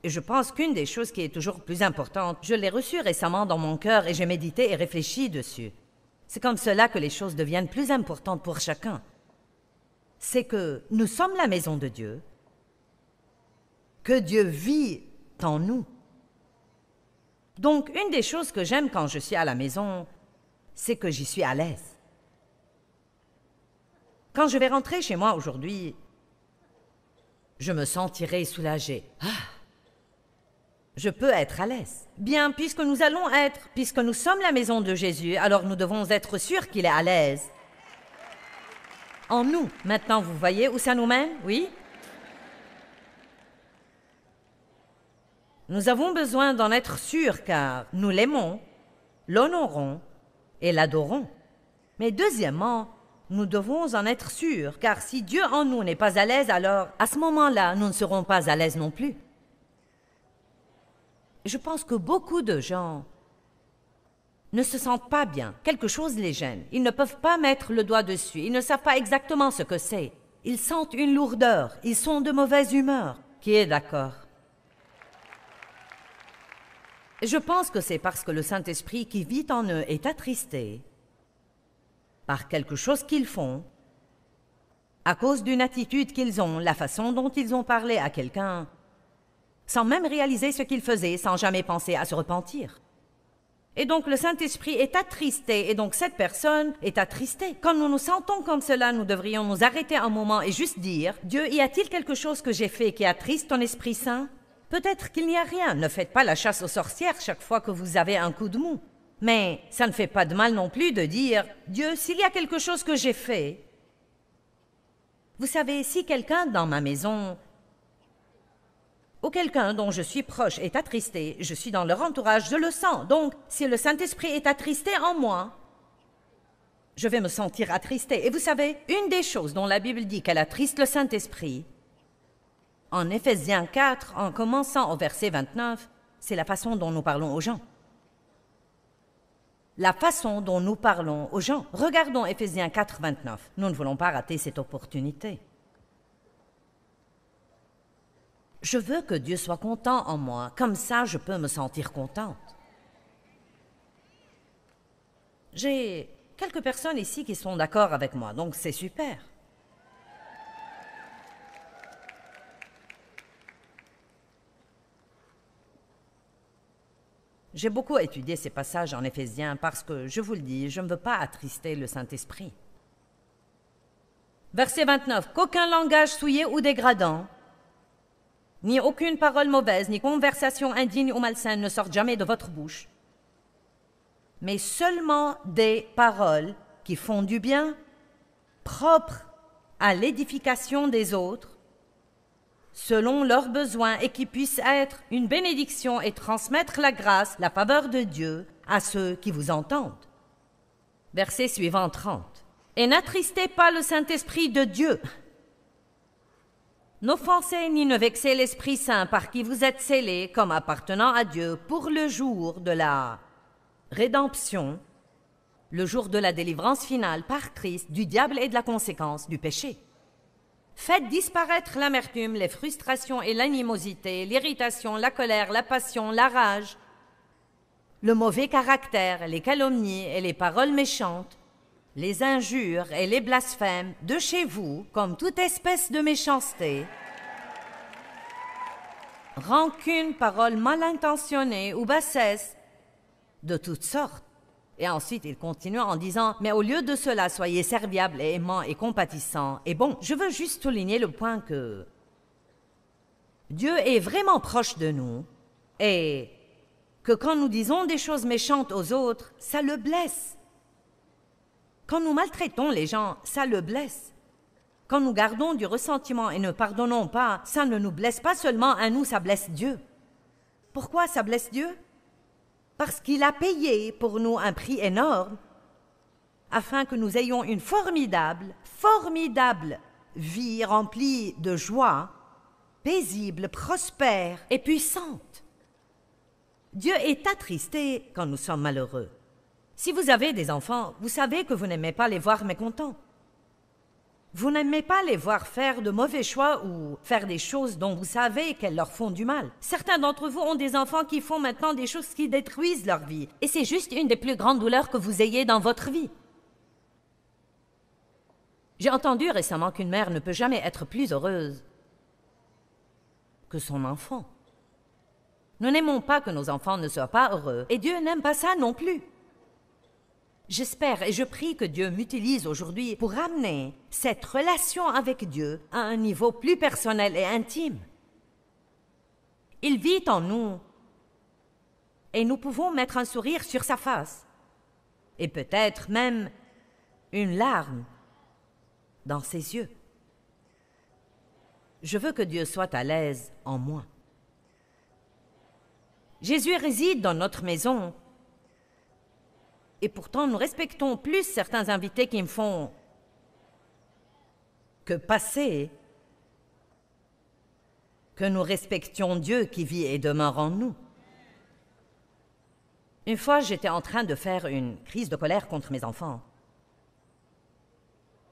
Et je pense qu'une des choses qui est toujours plus importante, je l'ai reçue récemment dans mon cœur et j'ai médité et réfléchi dessus. C'est comme cela que les choses deviennent plus importantes pour chacun. C'est que nous sommes la maison de Dieu, que Dieu vit en nous, Donc, une des choses que j'aime quand je suis à la maison, c'est que j'y suis à l'aise. Quand je vais rentrer chez moi aujourd'hui, je me sentirai soulagée. Je peux être à l'aise. Bien, puisque nous sommes la maison de Jésus, alors nous devons être sûrs qu'il est à l'aise. En nous. Maintenant, vous voyez où ça nous mène, oui? Nous avons besoin d'en être sûrs car nous l'aimons, l'honorons et l'adorons. Mais deuxièmement, nous devons en être sûrs car si Dieu en nous n'est pas à l'aise, alors à ce moment-là, nous ne serons pas à l'aise non plus. Je pense que beaucoup de gens ne se sentent pas bien. Quelque chose les gêne. Ils ne peuvent pas mettre le doigt dessus. Ils ne savent pas exactement ce que c'est. Ils sentent une lourdeur. Ils sont de mauvaise humeur. Qui est d'accord? Je pense que c'est parce que le Saint-Esprit qui vit en eux est attristé par quelque chose qu'ils font, à cause d'une attitude qu'ils ont, la façon dont ils ont parlé à quelqu'un, sans même réaliser ce qu'ils faisaient, sans jamais penser à se repentir. Et donc le Saint-Esprit est attristé, et donc cette personne est attristée. Quand nous nous sentons comme cela, nous devrions nous arrêter un moment et juste dire, « Dieu, y a-t-il quelque chose que j'ai fait qui attriste ton Esprit Saint? Peut-être qu'il n'y a rien. Ne faites pas la chasse aux sorcières chaque fois que vous avez un coup de mou. Mais ça ne fait pas de mal non plus de dire, « Dieu, s'il y a quelque chose que j'ai fait... » Vous savez, si quelqu'un dans ma maison ou quelqu'un dont je suis proche est attristé, je suis dans leur entourage, je le sens. Donc, si le Saint-Esprit est attristé en moi, je vais me sentir attristé. Et vous savez, une des choses dont la Bible dit qu'elle attriste le Saint-Esprit, en Éphésiens 4, en commençant au verset 29, c'est la façon dont nous parlons aux gens. La façon dont nous parlons aux gens. Regardons Éphésiens 4, 29. Nous ne voulons pas rater cette opportunité. Je veux que Dieu soit content en moi. Comme ça, je peux me sentir contente. J'ai quelques personnes ici qui sont d'accord avec moi, donc c'est super. J'ai beaucoup étudié ces passages en Éphésiens parce que, je vous le dis, je ne veux pas attrister le Saint-Esprit. Verset 29. « Qu'aucun langage souillé ou dégradant, ni aucune parole mauvaise, ni conversation indigne ou malsaine ne sortent jamais de votre bouche, mais seulement des paroles qui font du bien, propres à l'édification des autres, selon leurs besoins, et qui puissent être une bénédiction et transmettre la grâce, la faveur de Dieu à ceux qui vous entendent. » Verset suivant 30. « Et n'attristez pas le Saint-Esprit de Dieu. N'offensez ni ne vexez l'Esprit Saint par qui vous êtes scellés comme appartenant à Dieu pour le jour de la rédemption, le jour de la délivrance finale par Christ du diable et de la conséquence du péché. Faites disparaître l'amertume, les frustrations et l'animosité, l'irritation, la colère, la passion, la rage, le mauvais caractère, les calomnies et les paroles méchantes, les injures et les blasphèmes de chez vous, comme toute espèce de méchanceté, rancune, paroles mal intentionnées ou bassesse, de toutes sortes. » Et ensuite, il continue en disant, « Mais au lieu de cela, soyez serviables et aimants et compatissants. » Et bon, je veux juste souligner le point que Dieu est vraiment proche de nous et que quand nous disons des choses méchantes aux autres, ça le blesse. Quand nous maltraitons les gens, ça le blesse. Quand nous gardons du ressentiment et ne pardonnons pas, ça ne nous blesse pas seulement à nous, ça blesse Dieu. Pourquoi ça blesse Dieu? Parce qu'il a payé pour nous un prix énorme afin que nous ayons une formidable vie remplie de joie, paisible, prospère et puissante. Dieu est attristé quand nous sommes malheureux. Si vous avez des enfants, vous savez que vous n'aimez pas les voir mécontents. Vous n'aimez pas les voir faire de mauvais choix ou faire des choses dont vous savez qu'elles leur font du mal. Certains d'entre vous ont des enfants qui font maintenant des choses qui détruisent leur vie. Et c'est juste une des plus grandes douleurs que vous ayez dans votre vie. J'ai entendu récemment qu'une mère ne peut jamais être plus heureuse que son enfant. Nous n'aimons pas que nos enfants ne soient pas heureux, et Dieu n'aime pas ça non plus. J'espère et je prie que Dieu m'utilise aujourd'hui pour amener cette relation avec Dieu à un niveau plus personnel et intime. Il vit en nous et nous pouvons mettre un sourire sur sa face et peut-être même une larme dans ses yeux. Je veux que Dieu soit à l'aise en moi. Jésus réside dans notre maison. Et pourtant, nous respectons plus certains invités qui me font que passer, que nous respections Dieu qui vit et demeure en nous. Une fois, j'étais en train de faire une crise de colère contre mes enfants.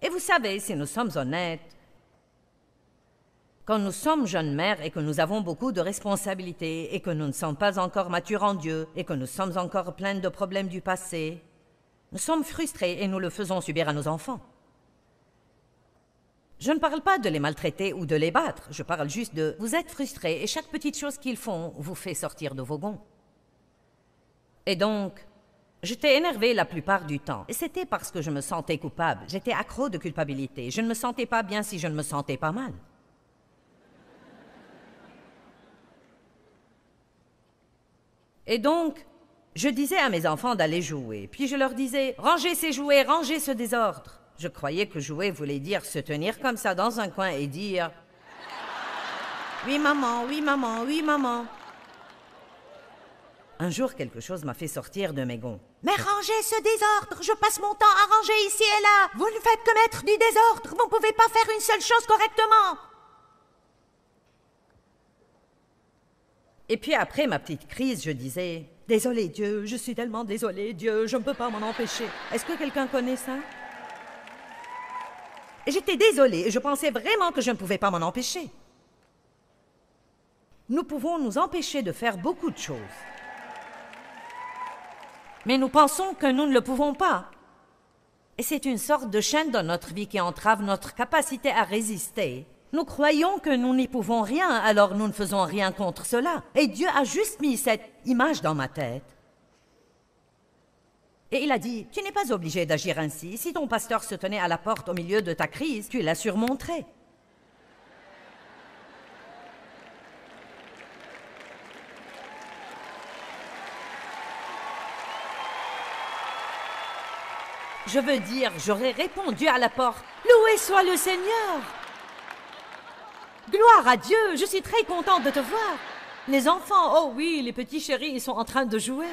Et vous savez, si nous sommes honnêtes, quand nous sommes jeunes mères et que nous avons beaucoup de responsabilités et que nous ne sommes pas encore matures en Dieu et que nous sommes encore pleines de problèmes du passé, nous sommes frustrés et nous le faisons subir à nos enfants. Je ne parle pas de les maltraiter ou de les battre, je parle juste de vous êtes frustrés et chaque petite chose qu'ils font vous fait sortir de vos gonds. Et donc, j'étais énervée la plupart du temps et c'était parce que je me sentais coupable, j'étais accro de culpabilité, je ne me sentais pas bien si je ne me sentais pas mal. Et donc, je disais à mes enfants d'aller jouer, puis je leur disais « Rangez ces jouets, rangez ce désordre ». Je croyais que jouer voulait dire se tenir comme ça dans un coin et dire « Oui maman, oui maman, oui maman ». Un jour, quelque chose m'a fait sortir de mes gonds. « Mais rangez ce désordre, je passe mon temps à ranger ici et là. Vous ne faites que mettre du désordre, vous ne pouvez pas faire une seule chose correctement. » Et puis après ma petite crise, je disais « Désolé Dieu, je suis tellement désolée Dieu, je ne peux pas m'en empêcher. » Est-ce que quelqu'un connaît ça? Et j'étais désolée et je pensais vraiment que je ne pouvais pas m'en empêcher. Nous pouvons nous empêcher de faire beaucoup de choses. Mais nous pensons que nous ne le pouvons pas. Et c'est une sorte de chaîne dans notre vie qui entrave notre capacité à résister. Nous croyons que nous n'y pouvons rien, alors nous ne faisons rien contre cela. Et Dieu a juste mis cette image dans ma tête. Et il a dit, tu n'es pas obligé d'agir ainsi. Si ton pasteur se tenait à la porte au milieu de ta crise, tu la surmonterais. Je veux dire, j'aurais répondu à la porte, loué soit le Seigneur. Gloire à Dieu, je suis très contente de te voir. Les enfants, oh oui, les petits chéris, ils sont en train de jouer.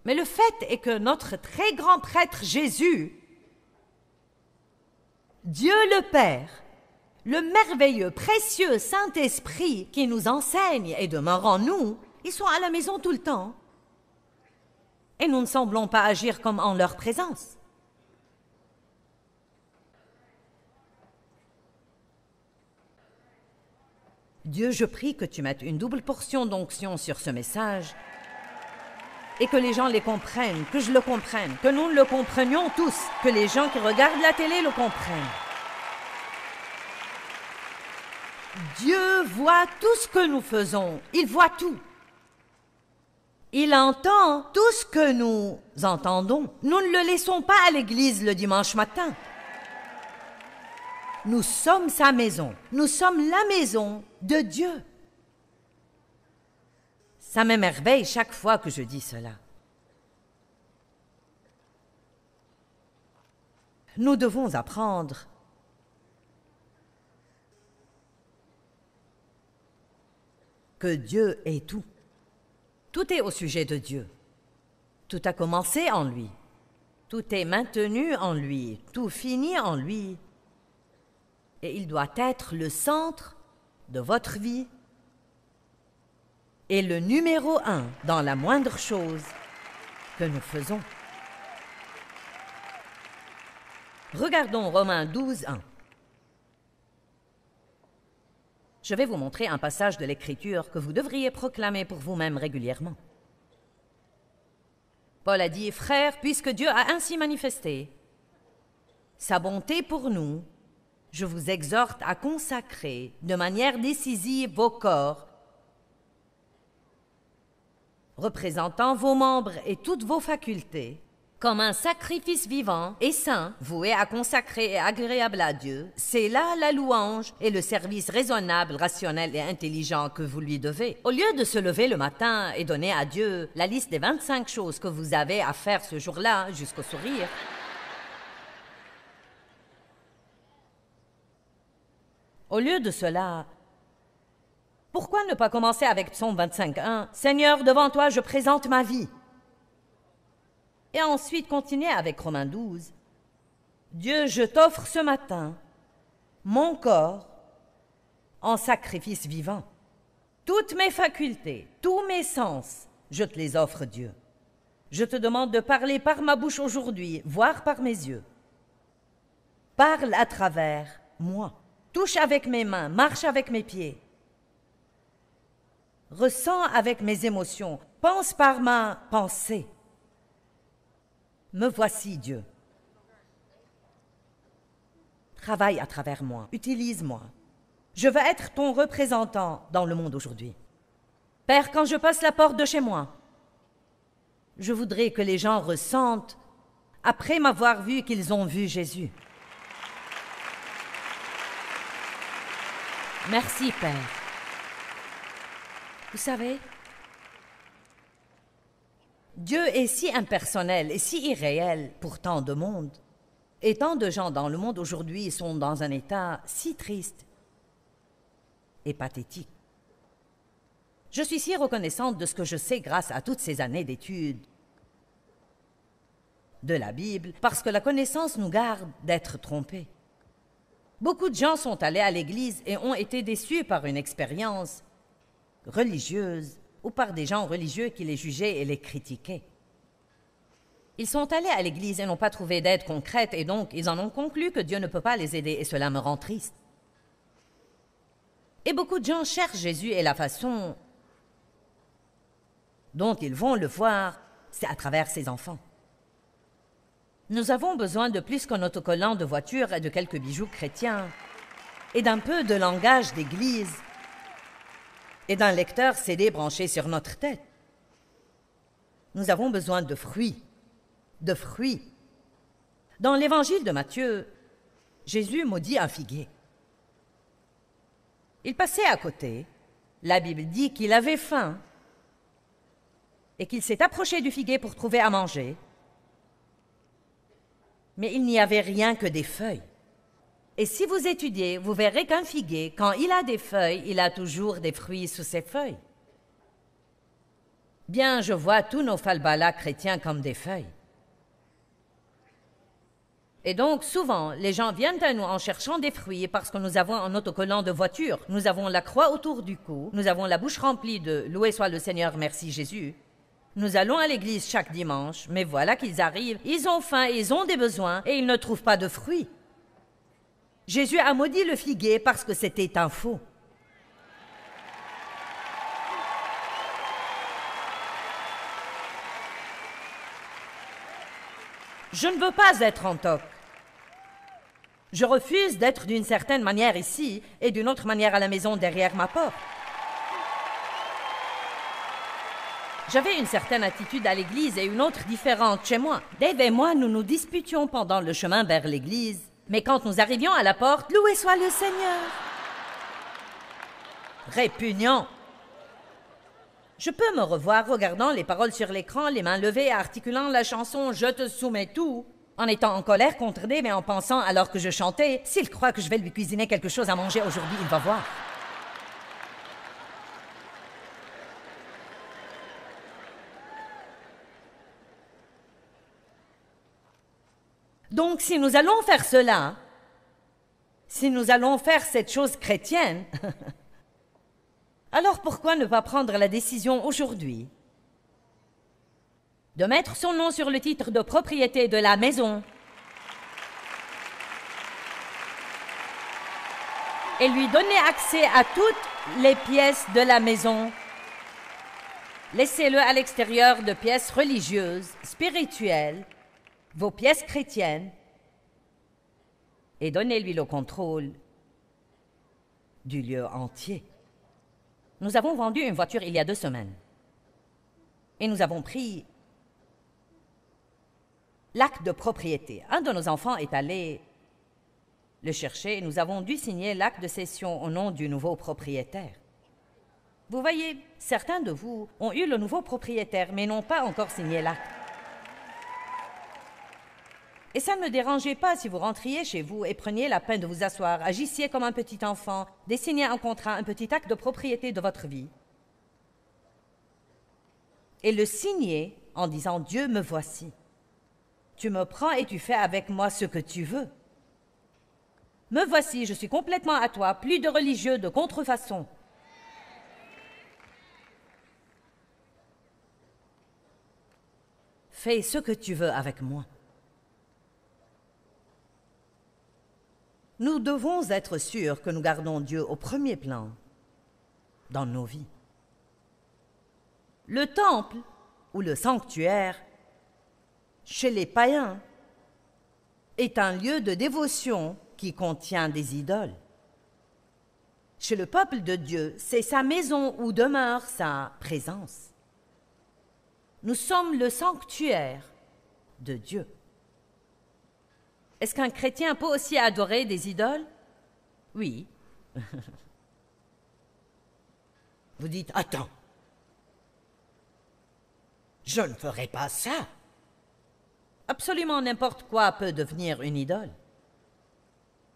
Mais le fait est que notre très grand prêtre Jésus, Dieu le Père, le merveilleux, précieux Saint-Esprit qui nous enseigne et demeure en nous, ils sont à la maison tout le temps. Et nous ne semblons pas agir comme en leur présence. Dieu, je prie que tu mettes une double portion d'onction sur ce message et que les gens les comprennent, que je le comprenne, que nous le comprenions tous, que les gens qui regardent la télé le comprennent. Dieu voit tout ce que nous faisons, il voit tout. Il entend tout ce que nous entendons. Nous ne le laissons pas à l'église le dimanche matin. Nous sommes sa maison. Nous sommes la maison de Dieu. Ça m'émerveille chaque fois que je dis cela. Nous devons apprendre que Dieu est tout. Tout est au sujet de Dieu. Tout a commencé en lui. Tout est maintenu en lui. Tout finit en lui. Et il doit être le centre de votre vie et le numéro 1 dans la moindre chose que nous faisons. Regardons Romains 12, 1. Je vais vous montrer un passage de l'Écriture que vous devriez proclamer pour vous-même régulièrement. Paul a dit, « Frères, puisque Dieu a ainsi manifesté sa bonté pour nous, je vous exhorte à consacrer de manière décisive vos corps, représentant vos membres et toutes vos facultés, comme un sacrifice vivant et saint, voué à consacrer et agréable à Dieu. C'est là la louange et le service raisonnable, rationnel et intelligent que vous lui devez. Au lieu de se lever le matin et donner à Dieu la liste des 25 choses que vous avez à faire ce jour-là, jusqu'au sourire, au lieu de cela, pourquoi ne pas commencer avec Psaume 25:1 « Seigneur, devant toi, je présente ma vie » et ensuite continuer avec Romains 12 « Dieu, je t'offre ce matin mon corps en sacrifice vivant. Toutes mes facultés, tous mes sens, je te les offre, Dieu. Je te demande de parler par ma bouche aujourd'hui, voire par mes yeux. Parle à travers moi. Touche avec mes mains, marche avec mes pieds. Ressens avec mes émotions, pense par ma pensée. Me voici, Dieu. Travaille à travers moi, utilise-moi. Je veux être ton représentant dans le monde aujourd'hui. Père, quand je passe la porte de chez moi, je voudrais que les gens ressentent, après m'avoir vu, qu'ils ont vu Jésus. Merci, Père. Vous savez, Dieu est si impersonnel et si irréel pour tant de monde. Et tant de gens dans le monde aujourd'hui sont dans un état si triste et pathétique. Je suis si reconnaissante de ce que je sais grâce à toutes ces années d'études de la Bible, parce que la connaissance nous garde d'être trompés. Beaucoup de gens sont allés à l'église et ont été déçus par une expérience religieuse ou par des gens religieux qui les jugeaient et les critiquaient. Ils sont allés à l'église et n'ont pas trouvé d'aide concrète et donc ils en ont conclu que Dieu ne peut pas les aider et cela me rend triste. Et beaucoup de gens cherchent Jésus et la façon dont ils vont le voir, c'est à travers ses enfants. Nous avons besoin de plus qu'un autocollant de voiture et de quelques bijoux chrétiens et d'un peu de langage d'église et d'un lecteur CD branché sur notre tête. Nous avons besoin de fruits. De fruits. Dans l'évangile de Matthieu, Jésus maudit un figuier. Il passait à côté. La Bible dit qu'il avait faim et qu'il s'est approché du figuier pour trouver à manger. Mais il n'y avait rien que des feuilles. Et si vous étudiez, vous verrez qu'un figuier, quand il a des feuilles, il a toujours des fruits sous ses feuilles. Bien, je vois tous nos falbalas chrétiens comme des feuilles. Et donc, souvent, les gens viennent à nous en cherchant des fruits parce que nous avons un autocollant de voiture. Nous avons la croix autour du cou. Nous avons la bouche remplie de « Loué soit le Seigneur, merci Jésus ». Nous allons à l'église chaque dimanche, mais voilà qu'ils arrivent. Ils ont faim, ils ont des besoins et ils ne trouvent pas de fruits. Jésus a maudit le figuier parce que c'était un faux. Je ne veux pas être en toc. Je refuse d'être d'une certaine manière ici et d'une autre manière à la maison derrière ma porte. J'avais une certaine attitude à l'église et une autre différente chez moi. Dave et moi, nous nous disputions pendant le chemin vers l'église. Mais quand nous arrivions à la porte, loué soit le Seigneur. Répugnant. Je peux me revoir regardant les paroles sur l'écran, les mains levées et articulant la chanson « Je te soumets tout », en étant en colère contre Dave et en pensant, alors que je chantais, « S'il croit que je vais lui cuisiner quelque chose à manger aujourd'hui, il va voir. » Donc, si nous allons faire cela, si nous allons faire cette chose chrétienne, alors pourquoi ne pas prendre la décision aujourd'hui de mettre son nom sur le titre de propriété de la maison et lui donner accès à toutes les pièces de la maison? Laissez-le à l'extérieur de pièces religieuses, spirituelles, vos pièces chrétiennes, et donnez-lui le contrôle du lieu entier. Nous avons vendu une voiture il y a 2 semaines. Et nous avons pris l'acte de propriété. Un de nos enfants est allé le chercher et nous avons dû signer l'acte de cession au nom du nouveau propriétaire. Vous voyez, certains de vous ont eu le nouveau propriétaire, mais n'ont pas encore signé l'acte. Et ça ne me dérangeait pas si vous rentriez chez vous et preniez la peine de vous asseoir, agissiez comme un petit enfant, dessiniez un contrat, un petit acte de propriété de votre vie, et le signiez en disant « Dieu, me voici. Tu me prends et tu fais avec moi ce que tu veux. Me voici, je suis complètement à toi, plus de religieux, de contrefaçon. » Fais ce que tu veux avec moi. Nous devons être sûrs que nous gardons Dieu au premier plan dans nos vies. Le temple ou le sanctuaire, chez les païens, est un lieu de dévotion qui contient des idoles. Chez le peuple de Dieu, c'est sa maison où demeure sa présence. Nous sommes le sanctuaire de Dieu. Est-ce qu'un chrétien peut aussi adorer des idoles? Oui. Vous dites, attends, je ne ferai pas ça. Absolument n'importe quoi peut devenir une idole.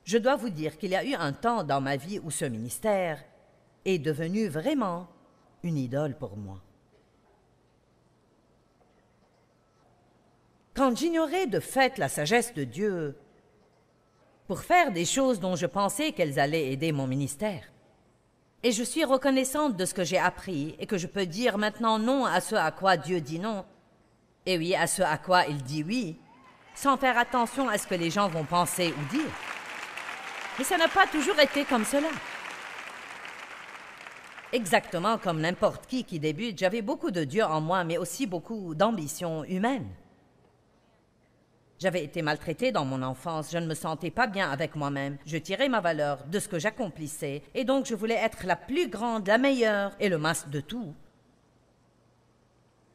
Je dois vous dire qu'il y a eu un temps dans ma vie où ce ministère est devenu vraiment une idole pour moi. Quand j'ignorais de fait la sagesse de Dieu pour faire des choses dont je pensais qu'elles allaient aider mon ministère. Et je suis reconnaissante de ce que j'ai appris et que je peux dire maintenant non à ce à quoi Dieu dit non, et oui à ce à quoi il dit oui, sans faire attention à ce que les gens vont penser ou dire. Mais ça n'a pas toujours été comme cela. Exactement comme n'importe qui débute, j'avais beaucoup de Dieu en moi, mais aussi beaucoup d'ambition humaine. J'avais été maltraitée dans mon enfance, je ne me sentais pas bien avec moi-même. Je tirais ma valeur de ce que j'accomplissais, et donc je voulais être la plus grande, la meilleure et le masque de tout.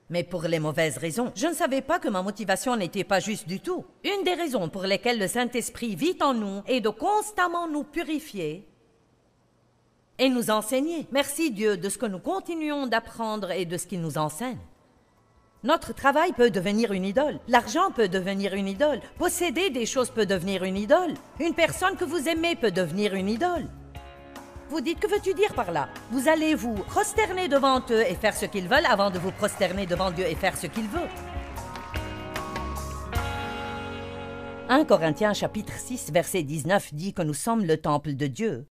Mais pour les mauvaises raisons. Je ne savais pas que ma motivation n'était pas juste du tout. Une des raisons pour lesquelles le Saint-Esprit vit en nous est de constamment nous purifier et nous enseigner. Merci Dieu de ce que nous continuons d'apprendre et de ce qu'il nous enseigne. Notre travail peut devenir une idole. L'argent peut devenir une idole. Posséder des choses peut devenir une idole. Une personne que vous aimez peut devenir une idole. Vous dites, que veux-tu dire par là? Vous allez vous prosterner devant eux et faire ce qu'ils veulent avant de vous prosterner devant Dieu et faire ce qu'il veut. 1 Corinthiens chapitre 6, verset 19 dit que nous sommes le temple de Dieu,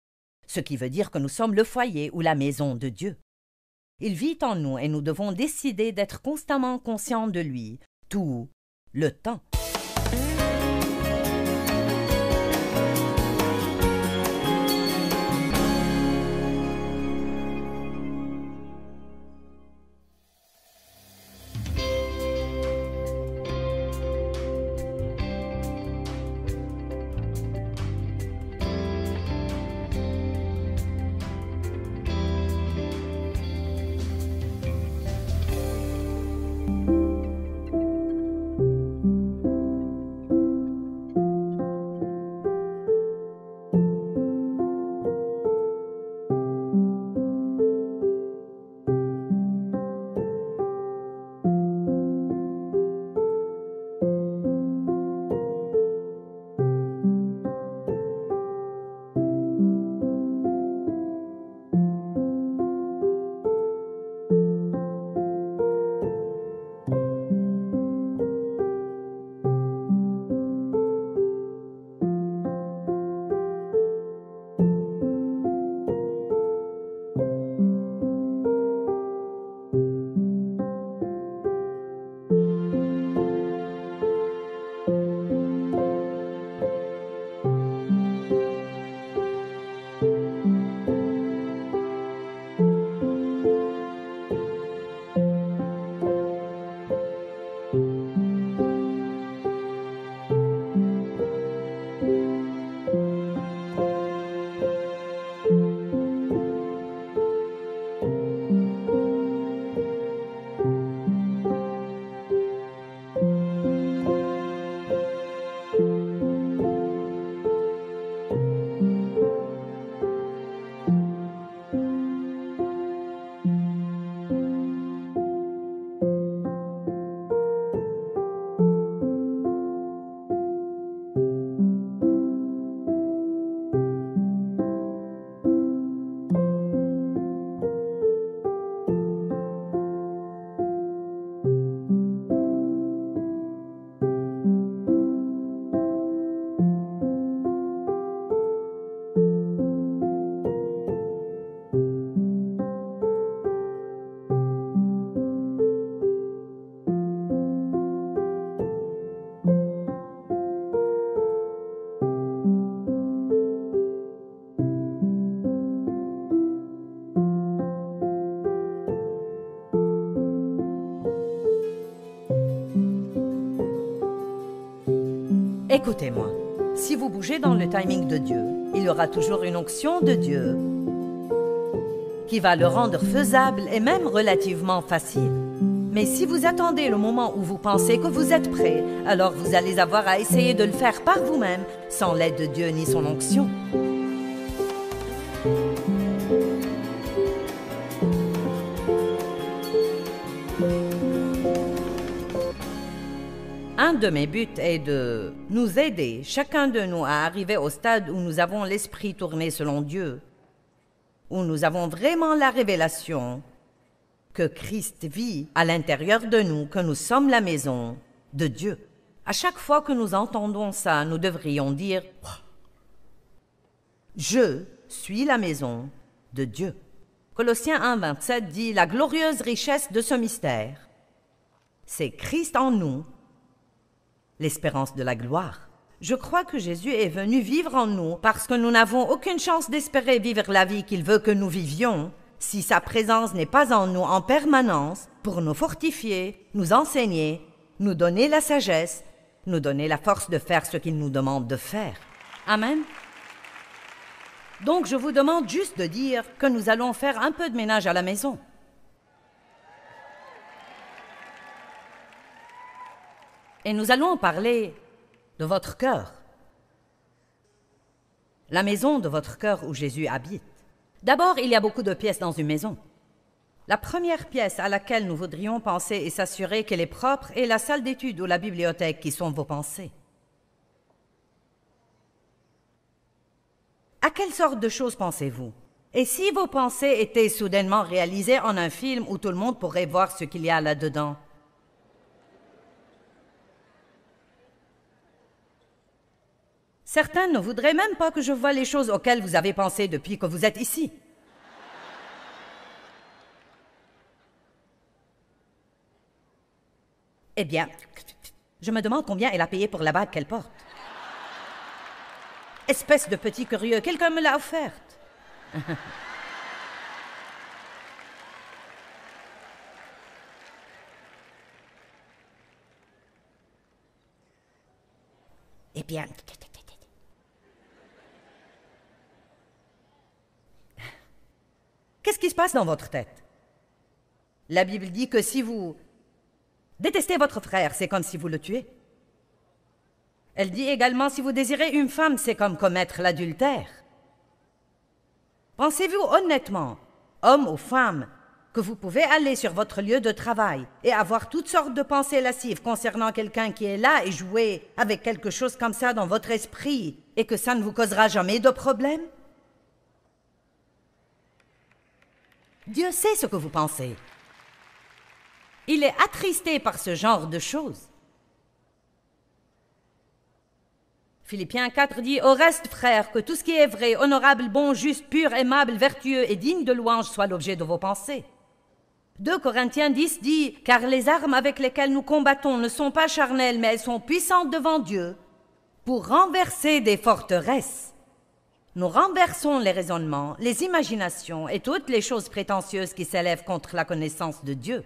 ce qui veut dire que nous sommes le foyer ou la maison de Dieu. Il vit en nous et nous devons décider d'être constamment conscients de lui, tout le temps. Écoutez-moi, si vous bougez dans le timing de Dieu, il y aura toujours une onction de Dieu qui va le rendre faisable et même relativement facile. Mais si vous attendez le moment où vous pensez que vous êtes prêt, alors vous allez avoir à essayer de le faire par vous-même, sans l'aide de Dieu ni son onction. Un de mes buts est de nous aider, chacun de nous, à arriver au stade où nous avons l'esprit tourné selon Dieu, où nous avons vraiment la révélation que Christ vit à l'intérieur de nous, que nous sommes la maison de Dieu. À chaque fois que nous entendons ça, nous devrions dire « Je suis la maison de Dieu ». Colossiens 1, 27 dit « La glorieuse richesse de ce mystère, c'est Christ en nous, l'espérance de la gloire. » Je crois que Jésus est venu vivre en nous parce que nous n'avons aucune chance d'espérer vivre la vie qu'il veut que nous vivions si sa présence n'est pas en nous en permanence pour nous fortifier, nous enseigner, nous donner la sagesse, nous donner la force de faire ce qu'il nous demande de faire. Amen. Donc je vous demande juste de dire que nous allons faire un peu de ménage à la maison. Et nous allons parler de votre cœur, la maison de votre cœur où Jésus habite. D'abord, il y a beaucoup de pièces dans une maison. La première pièce à laquelle nous voudrions penser et s'assurer qu'elle est propre est la salle d'études ou la bibliothèque qui sont vos pensées. À quelle sorte de choses pensez-vous? Et si vos pensées étaient soudainement réalisées en un film où tout le monde pourrait voir ce qu'il y a là-dedans? Certains ne voudraient même pas que je voie les choses auxquelles vous avez pensé depuis que vous êtes ici. Eh bien, je me demande combien elle a payé pour la bague qu'elle porte. Espèce de petit curieux, quelqu'un me l'a offerte. Eh bien... Qu'est-ce qui se passe dans votre tête? La Bible dit que si vous détestez votre frère, c'est comme si vous le tuez. Elle dit également, si vous désirez une femme, c'est comme commettre l'adultère. Pensez-vous honnêtement, homme ou femme, que vous pouvez aller sur votre lieu de travail et avoir toutes sortes de pensées lascives concernant quelqu'un qui est là et jouer avec quelque chose comme ça dans votre esprit et que ça ne vous causera jamais de problème? Dieu sait ce que vous pensez. Il est attristé par ce genre de choses. Philippiens 4 dit « Au reste, frères, que tout ce qui est vrai, honorable, bon, juste, pur, aimable, vertueux et digne de louange soit l'objet de vos pensées. » 2 Corinthiens 10 dit « Car les armes avec lesquelles nous combattons ne sont pas charnelles, mais elles sont puissantes devant Dieu pour renverser des forteresses. » Nous renversons les raisonnements, les imaginations et toutes les choses prétentieuses qui s'élèvent contre la connaissance de Dieu.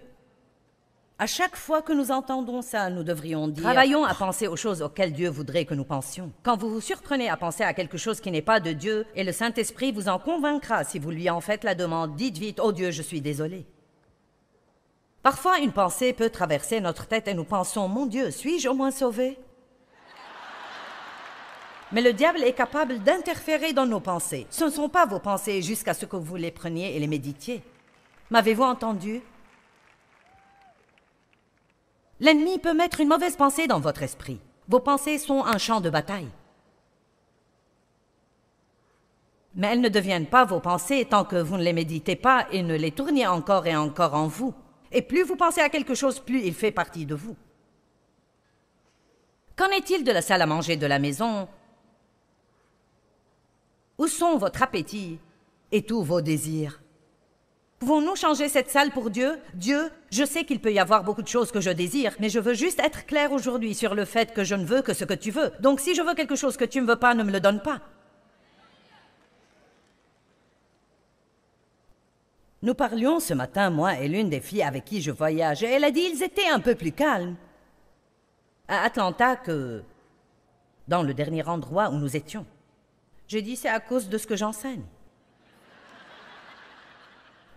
À chaque fois que nous entendons ça, nous devrions dire « Travaillons à penser aux choses auxquelles Dieu voudrait que nous pensions. » Quand vous vous surprenez à penser à quelque chose qui n'est pas de Dieu, et le Saint-Esprit vous en convaincra si vous lui en faites la demande, dites vite « Oh Dieu, je suis désolé. » Parfois, une pensée peut traverser notre tête et nous pensons « Mon Dieu, suis-je au moins sauvé ?» Mais le diable est capable d'interférer dans nos pensées. Ce ne sont pas vos pensées jusqu'à ce que vous les preniez et les méditiez. M'avez-vous entendu? L'ennemi peut mettre une mauvaise pensée dans votre esprit. Vos pensées sont un champ de bataille. Mais elles ne deviennent pas vos pensées tant que vous ne les méditez pas et ne les tournez encore et encore en vous. Et plus vous pensez à quelque chose, plus il fait partie de vous. Qu'en est-il de la salle à manger de la maison? Où sont votre appétit et tous vos désirs? Pouvons-nous changer cette salle pour Dieu? Dieu, je sais qu'il peut y avoir beaucoup de choses que je désire, mais je veux juste être clair aujourd'hui sur le fait que je ne veux que ce que tu veux. Donc si je veux quelque chose que tu ne veux pas, ne me le donne pas. Nous parlions ce matin, moi et l'une des filles avec qui je voyage, et elle a dit ils étaient un peu plus calmes à Atlanta que dans le dernier endroit où nous étions. J'ai dit, c'est à cause de ce que j'enseigne.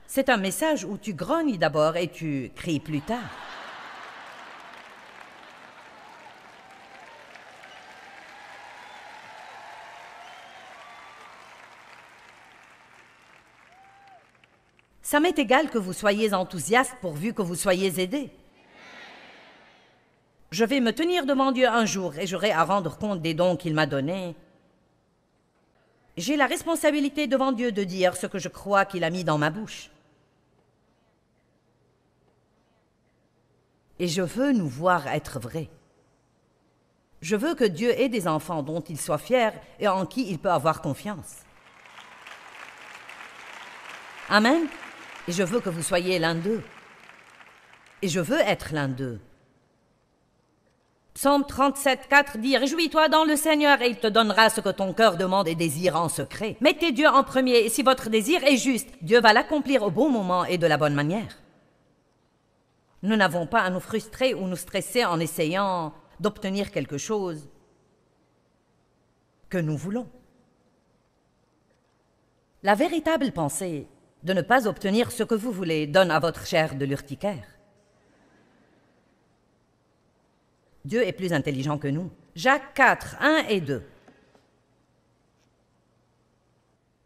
C'est un message où tu grognes d'abord et tu cries plus tard. Ça m'est égal que vous soyez enthousiaste pourvu que vous soyez aidé. Je vais me tenir devant Dieu un jour et j'aurai à rendre compte des dons qu'il m'a donnés. J'ai la responsabilité devant Dieu de dire ce que je crois qu'il a mis dans ma bouche. Et je veux nous voir être vrais. Je veux que Dieu ait des enfants dont il soit fier et en qui il peut avoir confiance. Amen. Et je veux que vous soyez l'un d'eux. Et je veux être l'un d'eux. Psaume 37, 4 dit « Réjouis-toi dans le Seigneur et il te donnera ce que ton cœur demande et désire en secret. Mettez Dieu en premier et si votre désir est juste, Dieu va l'accomplir au bon moment et de la bonne manière. » Nous n'avons pas à nous frustrer ou nous stresser en essayant d'obtenir quelque chose que nous voulons. La véritable pensée de ne pas obtenir ce que vous voulez donne à votre chair de l'urticaire. Dieu est plus intelligent que nous. Jacques 4, 1 et 2.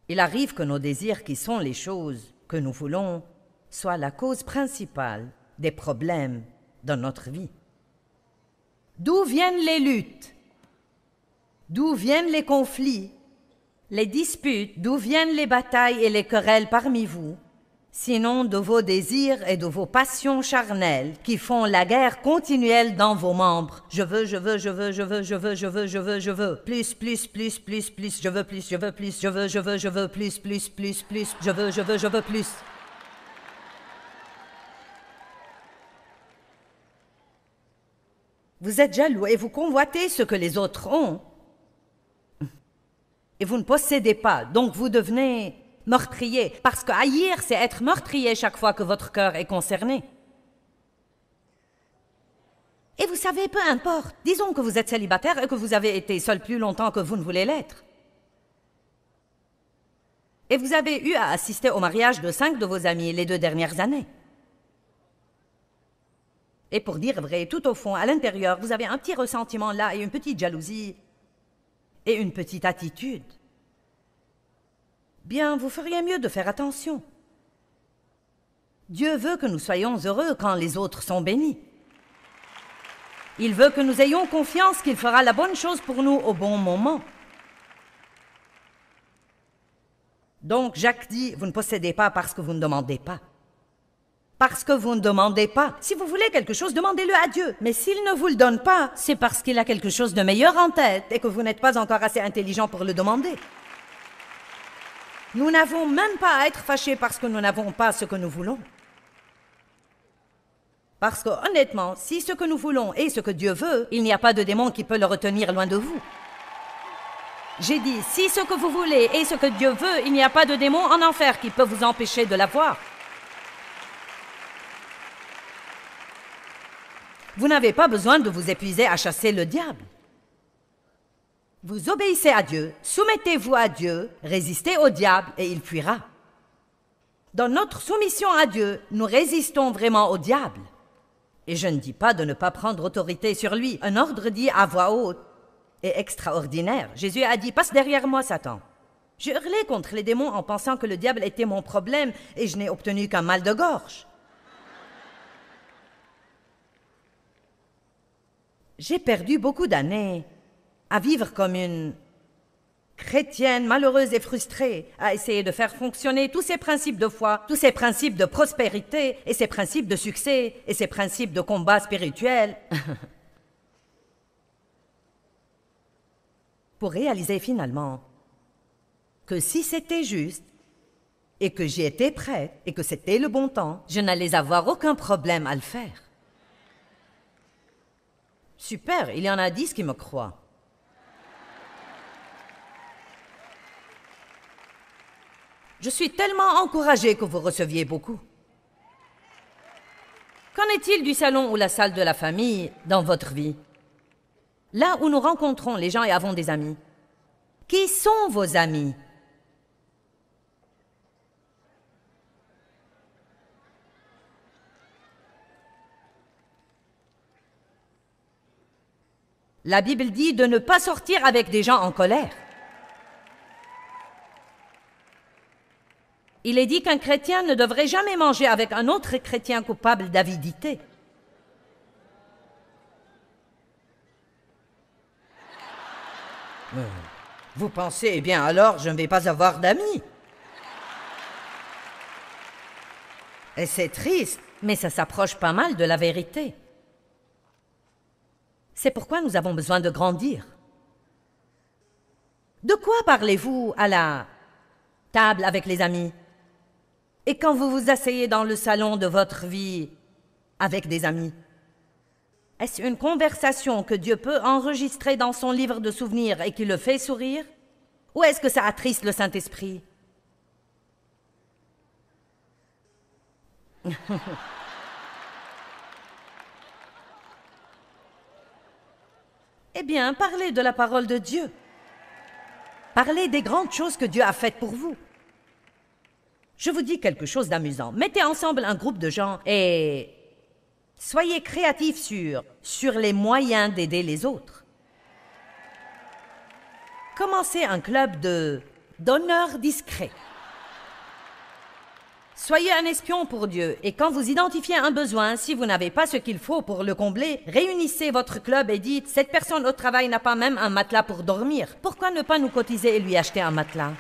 Il arrive que nos désirs, qui sont les choses que nous voulons, soient la cause principale des problèmes dans notre vie. D'où viennent les luttes? D'où viennent les conflits? Les disputes, d'où viennent les batailles et les querelles parmi vous, sinon de vos désirs et de vos passions charnelles qui font la guerre continuelle dans vos membres. Je veux, je veux, je veux, je veux, je veux, je veux, je veux, je veux, plus, plus, plus, plus, plus, je veux plus, je veux plus, je veux, je veux, je veux, plus, plus, plus, plus, je veux, je veux, je veux plus. Vous êtes jaloux et vous convoitez ce que les autres ont. Et vous ne possédez pas, donc vous devenez meurtrier. Parce que haïr, c'est être meurtrier chaque fois que votre cœur est concerné. Et vous savez, peu importe, disons que vous êtes célibataire et que vous avez été seul plus longtemps que vous ne voulez l'être. Et vous avez eu à assister au mariage de 5 de vos amis les 2 dernières années. Et pour dire vrai, tout au fond, à l'intérieur, vous avez un petit ressentiment là et une petite jalousie et une petite attitude. Bien, vous feriez mieux de faire attention. Dieu veut que nous soyons heureux quand les autres sont bénis. Il veut que nous ayons confiance qu'il fera la bonne chose pour nous au bon moment. Donc, Jacques dit, vous ne possédez pas parce que vous ne demandez pas. Parce que vous ne demandez pas. Si vous voulez quelque chose, demandez-le à Dieu. Mais s'il ne vous le donne pas, c'est parce qu'il a quelque chose de meilleur en tête et que vous n'êtes pas encore assez intelligent pour le demander. Nous n'avons même pas à être fâchés parce que nous n'avons pas ce que nous voulons. Parce que, honnêtement, si ce que nous voulons est ce que Dieu veut, il n'y a pas de démon qui peut le retenir loin de vous. J'ai dit, si ce que vous voulez est ce que Dieu veut, il n'y a pas de démon en enfer qui peut vous empêcher de l'avoir. Vous n'avez pas besoin de vous épuiser à chasser le diable. Vous obéissez à Dieu, soumettez-vous à Dieu, résistez au diable et il fuira. Dans notre soumission à Dieu, nous résistons vraiment au diable. Et je ne dis pas de ne pas prendre autorité sur lui. Un ordre dit à voix haute est extraordinaire. Jésus a dit « Passe derrière moi, Satan ». J'ai hurlé contre les démons en pensant que le diable était mon problème et je n'ai obtenu qu'un mal de gorge. J'ai perdu beaucoup d'années à vivre comme une chrétienne malheureuse et frustrée, à essayer de faire fonctionner tous ces principes de foi, tous ces principes de prospérité et ces principes de succès et ces principes de combat spirituel pour réaliser finalement que si c'était juste et que j'y étais prête et que c'était le bon temps, je n'allais avoir aucun problème à le faire. Super, il y en a 10 qui me croient. Je suis tellement encouragée que vous receviez beaucoup. Qu'en est-il du salon ou la salle de la famille dans votre vie? là où nous rencontrons les gens et avons des amis. Qui sont vos amis? La Bible dit de ne pas sortir avec des gens en colère. Il est dit qu'un chrétien ne devrait jamais manger avec un autre chrétien coupable d'avidité. Vous pensez, eh bien alors, je ne vais pas avoir d'amis. Et c'est triste. Mais ça s'approche pas mal de la vérité. C'est pourquoi nous avons besoin de grandir. De quoi parlez-vous à la table avec les amis? Et quand vous vous asseyez dans le salon de votre vie avec des amis? Est-ce une conversation que Dieu peut enregistrer dans son livre de souvenirs et qui le fait sourire? Ou est-ce que ça attriste le Saint-Esprit? Eh bien, parlez de la parole de Dieu. Parlez des grandes choses que Dieu a faites pour vous. Je vous dis quelque chose d'amusant. Mettez ensemble un groupe de gens et soyez créatifs sur les moyens d'aider les autres. Commencez un club d'honneur discret. Soyez un espion pour Dieu, et quand vous identifiez un besoin, si vous n'avez pas ce qu'il faut pour le combler, réunissez votre club et dites « Cette personne au travail n'a pas même un matelas pour dormir. Pourquoi ne pas nous cotiser et lui acheter un matelas ?»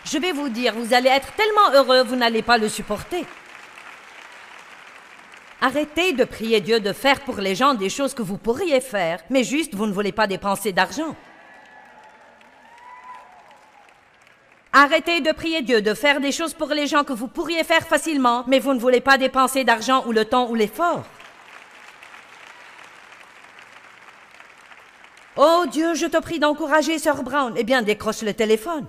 Je vais vous dire, vous allez être tellement heureux, vous n'allez pas le supporter. Arrêtez de prier Dieu de faire pour les gens des choses que vous pourriez faire, mais juste vous ne voulez pas dépenser d'argent. Arrêtez de prier Dieu de faire des choses pour les gens que vous pourriez faire facilement, mais vous ne voulez pas dépenser d'argent ou le temps ou l'effort. Oh Dieu, je te prie d'encourager Sœur Brown. Eh bien, décroche le téléphone.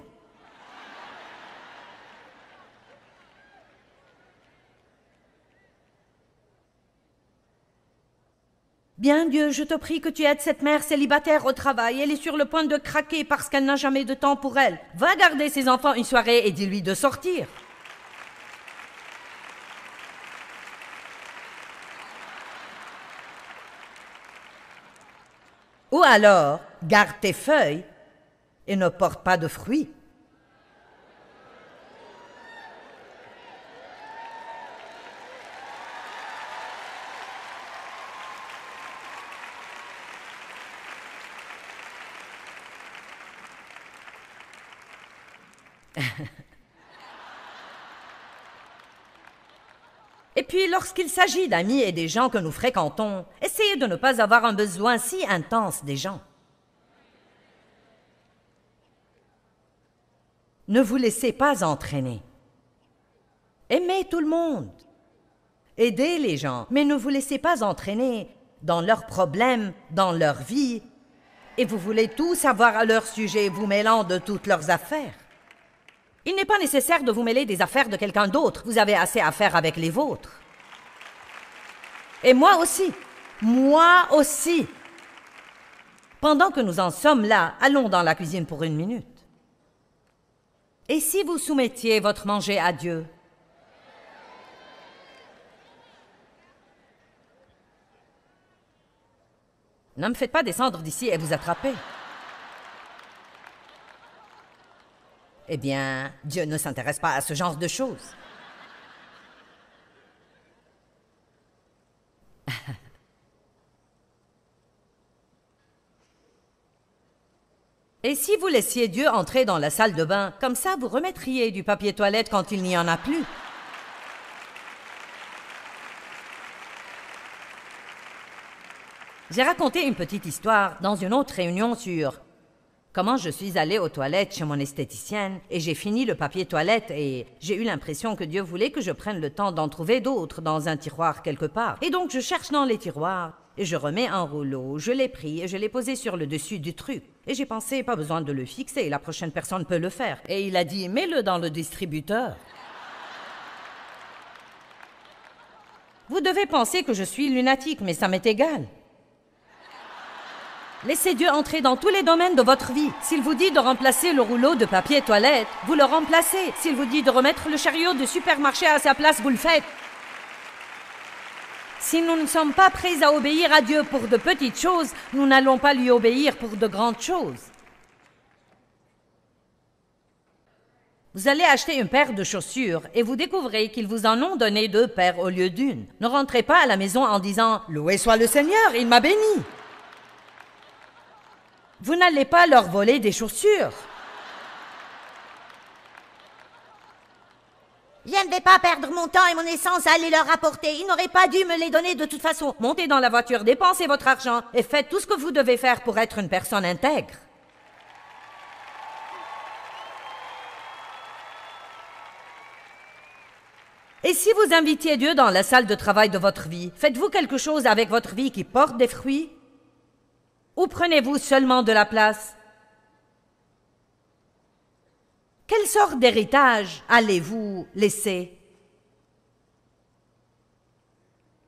Bien Dieu, je te prie que tu aides cette mère célibataire au travail. Elle est sur le point de craquer parce qu'elle n'a jamais de temps pour elle. Va garder ses enfants une soirée et dis-lui de sortir. Ou alors, garde tes feuilles et ne porte pas de fruits. Et puis, lorsqu'il s'agit d'amis et des gens que nous fréquentons, essayez de ne pas avoir un besoin si intense des gens. Ne vous laissez pas entraîner. Aimez tout le monde. Aidez les gens, mais ne vous laissez pas entraîner dans leurs problèmes, dans leur vie, et vous voulez tout savoir à leur sujet, vous mêlant de toutes leurs affaires. Il n'est pas nécessaire de vous mêler des affaires de quelqu'un d'autre. Vous avez assez à faire avec les vôtres. Et moi aussi. Moi aussi. Pendant que nous en sommes là, allons dans la cuisine pour 1 minute. Et si vous soumettiez votre manger à Dieu? Ne me faites pas descendre d'ici et vous attraper. Eh bien, Dieu ne s'intéresse pas à ce genre de choses. Et si vous laissiez Dieu entrer dans la salle de bain, comme ça vous remettriez du papier toilette quand il n'y en a plus. J'ai raconté une petite histoire dans une autre réunion sur comment je suis allée aux toilettes chez mon esthéticienne et j'ai fini le papier toilette et j'ai eu l'impression que Dieu voulait que je prenne le temps d'en trouver d'autres dans un tiroir quelque part. Et donc je cherche dans les tiroirs et je remets un rouleau, je l'ai pris et je l'ai posé sur le dessus du truc. Et j'ai pensé, pas besoin de le fixer, la prochaine personne peut le faire. Et il a dit, mets-le dans le distributeur. Vous devez penser que je suis lunatique, mais ça m'est égal. Laissez Dieu entrer dans tous les domaines de votre vie. S'il vous dit de remplacer le rouleau de papier toilette, vous le remplacez. S'il vous dit de remettre le chariot de supermarché à sa place, vous le faites. Si nous ne sommes pas prêts à obéir à Dieu pour de petites choses, nous n'allons pas lui obéir pour de grandes choses. Vous allez acheter une paire de chaussures et vous découvrez qu'ils vous en ont donné 2 paires au lieu d'une. Ne rentrez pas à la maison en disant « Loué soit le Seigneur, il m'a béni ». Vous n'allez pas leur voler des chaussures. Je ne vais pas perdre mon temps et mon essence à aller leur rapporter. Ils n'auraient pas dû me les donner de toute façon. Montez dans la voiture, dépensez votre argent et faites tout ce que vous devez faire pour être une personne intègre. Et si vous invitiez Dieu dans la salle de travail de votre vie, faites-vous quelque chose avec votre vie qui porte des fruits? Ou prenez-vous seulement de la place? Quelle sorte d'héritage allez-vous laisser?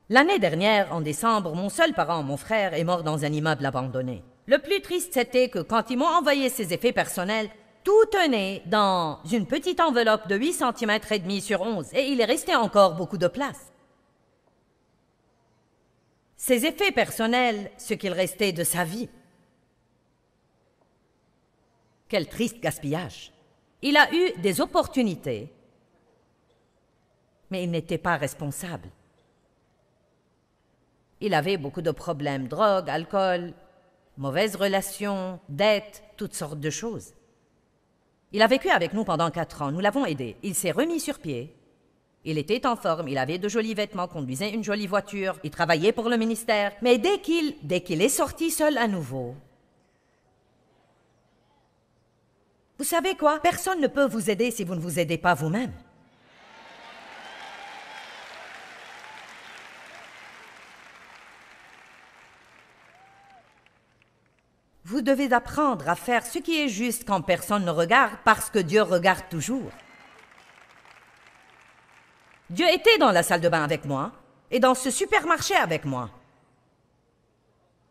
L'année dernière, en décembre, mon seul parent, mon frère, est mort dans un immeuble abandonné. Le plus triste, c'était que quand ils m'ont envoyé ses effets personnels, tout tenait dans une petite enveloppe de 8 cm et demi sur 11 et il est resté encore beaucoup de place. Ses effets personnels, ce qu'il restait de sa vie. Quel triste gaspillage. Il a eu des opportunités, mais il n'était pas responsable. Il avait beaucoup de problèmes, drogue, alcool, mauvaises relations, dettes, toutes sortes de choses. Il a vécu avec nous pendant 4 ans, nous l'avons aidé. Il s'est remis sur pied. Il était en forme, il avait de jolis vêtements, conduisait une jolie voiture, il travaillait pour le ministère. Mais dès qu'il est sorti seul à nouveau, vous savez quoi? Personne ne peut vous aider si vous ne vous aidez pas vous-même. Vous devez apprendre à faire ce qui est juste quand personne ne regarde, parce que Dieu regarde toujours. Dieu était dans la salle de bain avec moi et dans ce supermarché avec moi.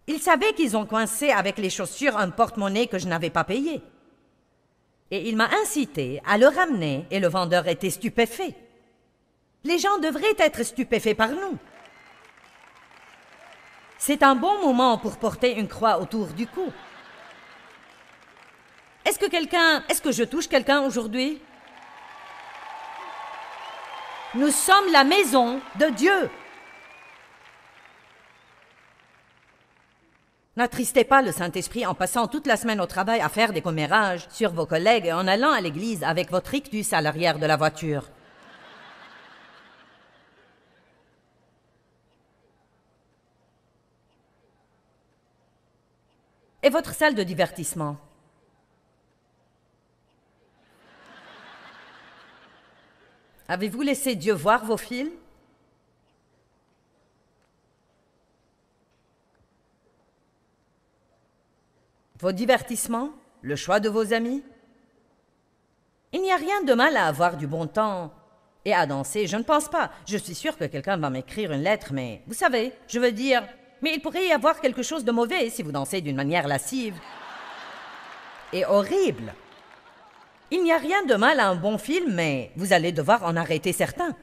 Il savait qu'ils ont coincé avec les chaussures un porte-monnaie que je n'avais pas payé. Et il m'a incité à le ramener et le vendeur était stupéfait. Les gens devraient être stupéfaits par nous. C'est un bon moment pour porter une croix autour du cou. Est-ce que je touche quelqu'un aujourd'hui? Nous sommes la maison de Dieu. N'attristez pas le Saint-Esprit en passant toute la semaine au travail à faire des commérages sur vos collègues et en allant à l'église avec votre rictus à l'arrière de la voiture. Et votre salle de divertissement? Avez-vous laissé Dieu voir vos films? Vos divertissements? Le choix de vos amis? Il n'y a rien de mal à avoir du bon temps et à danser, je ne pense pas. Je suis sûre que quelqu'un va m'écrire une lettre, mais vous savez, je veux dire, mais il pourrait y avoir quelque chose de mauvais si vous dansez d'une manière lascive et horrible. Il n'y a rien de mal à un bon film, mais vous allez devoir en arrêter certains.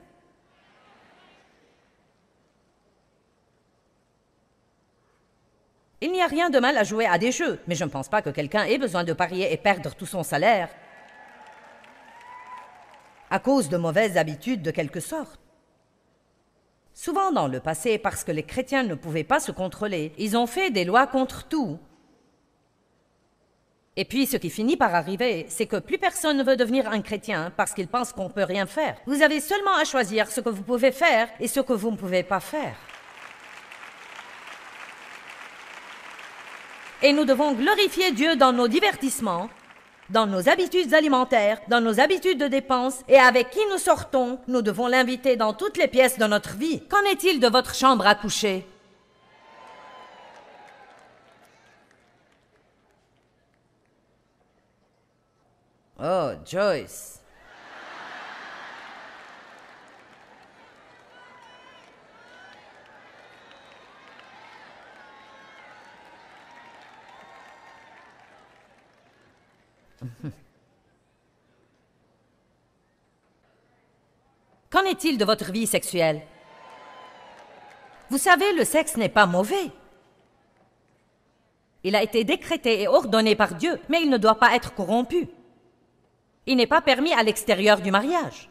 Il n'y a rien de mal à jouer à des jeux, mais je ne pense pas que quelqu'un ait besoin de parier et perdre tout son salaire à cause de mauvaises habitudes de quelque sorte. Souvent dans le passé, parce que les chrétiens ne pouvaient pas se contrôler, ils ont fait des lois contre tout. Et puis, ce qui finit par arriver, c'est que plus personne ne veut devenir un chrétien parce qu'il pense qu'on ne peut rien faire. Vous avez seulement à choisir ce que vous pouvez faire et ce que vous ne pouvez pas faire. Et nous devons glorifier Dieu dans nos divertissements, dans nos habitudes alimentaires, dans nos habitudes de dépenses et avec qui nous sortons, nous devons l'inviter dans toutes les pièces de notre vie. Qu'en est-il de votre chambre à coucher? Oh, Joyce. Qu'en est-il de votre vie sexuelle? Vous savez, le sexe n'est pas mauvais. Il a été décrété et ordonné par Dieu, mais il ne doit pas être corrompu. Il n'est pas permis à l'extérieur du mariage.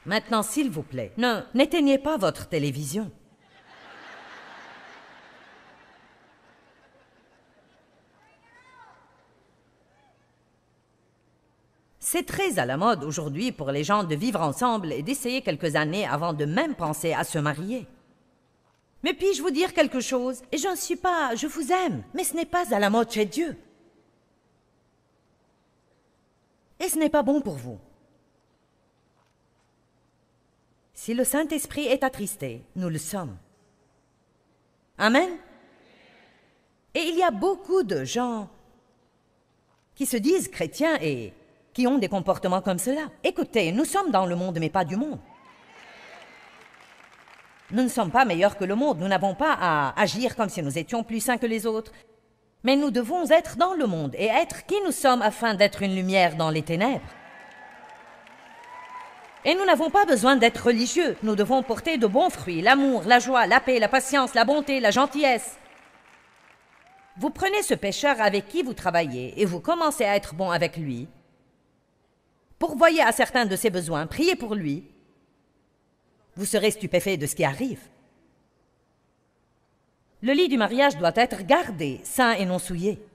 Maintenant, s'il vous plaît, n'éteignez pas votre télévision. C'est très à la mode aujourd'hui pour les gens de vivre ensemble et d'essayer quelques années avant de même penser à se marier. Mais puis-je vous dire quelque chose? Et je vous aime, mais ce n'est pas à la mode chez Dieu. Et ce n'est pas bon pour vous. Si le Saint-Esprit est attristé, nous le sommes. Amen. Et il y a beaucoup de gens qui se disent chrétiens et qui ont des comportements comme cela. Écoutez, nous sommes dans le monde, mais pas du monde. Nous ne sommes pas meilleurs que le monde, nous n'avons pas à agir comme si nous étions plus saints que les autres. Mais nous devons être dans le monde et être qui nous sommes afin d'être une lumière dans les ténèbres. Et nous n'avons pas besoin d'être religieux, nous devons porter de bons fruits, l'amour, la joie, la paix, la patience, la bonté, la gentillesse. Vous prenez ce pécheur avec qui vous travaillez et vous commencez à être bon avec lui. Pourvoyez à certains de ses besoins, priez pour lui. Vous serez stupéfait de ce qui arrive. Le lit du mariage doit être gardé, sain et non souillé.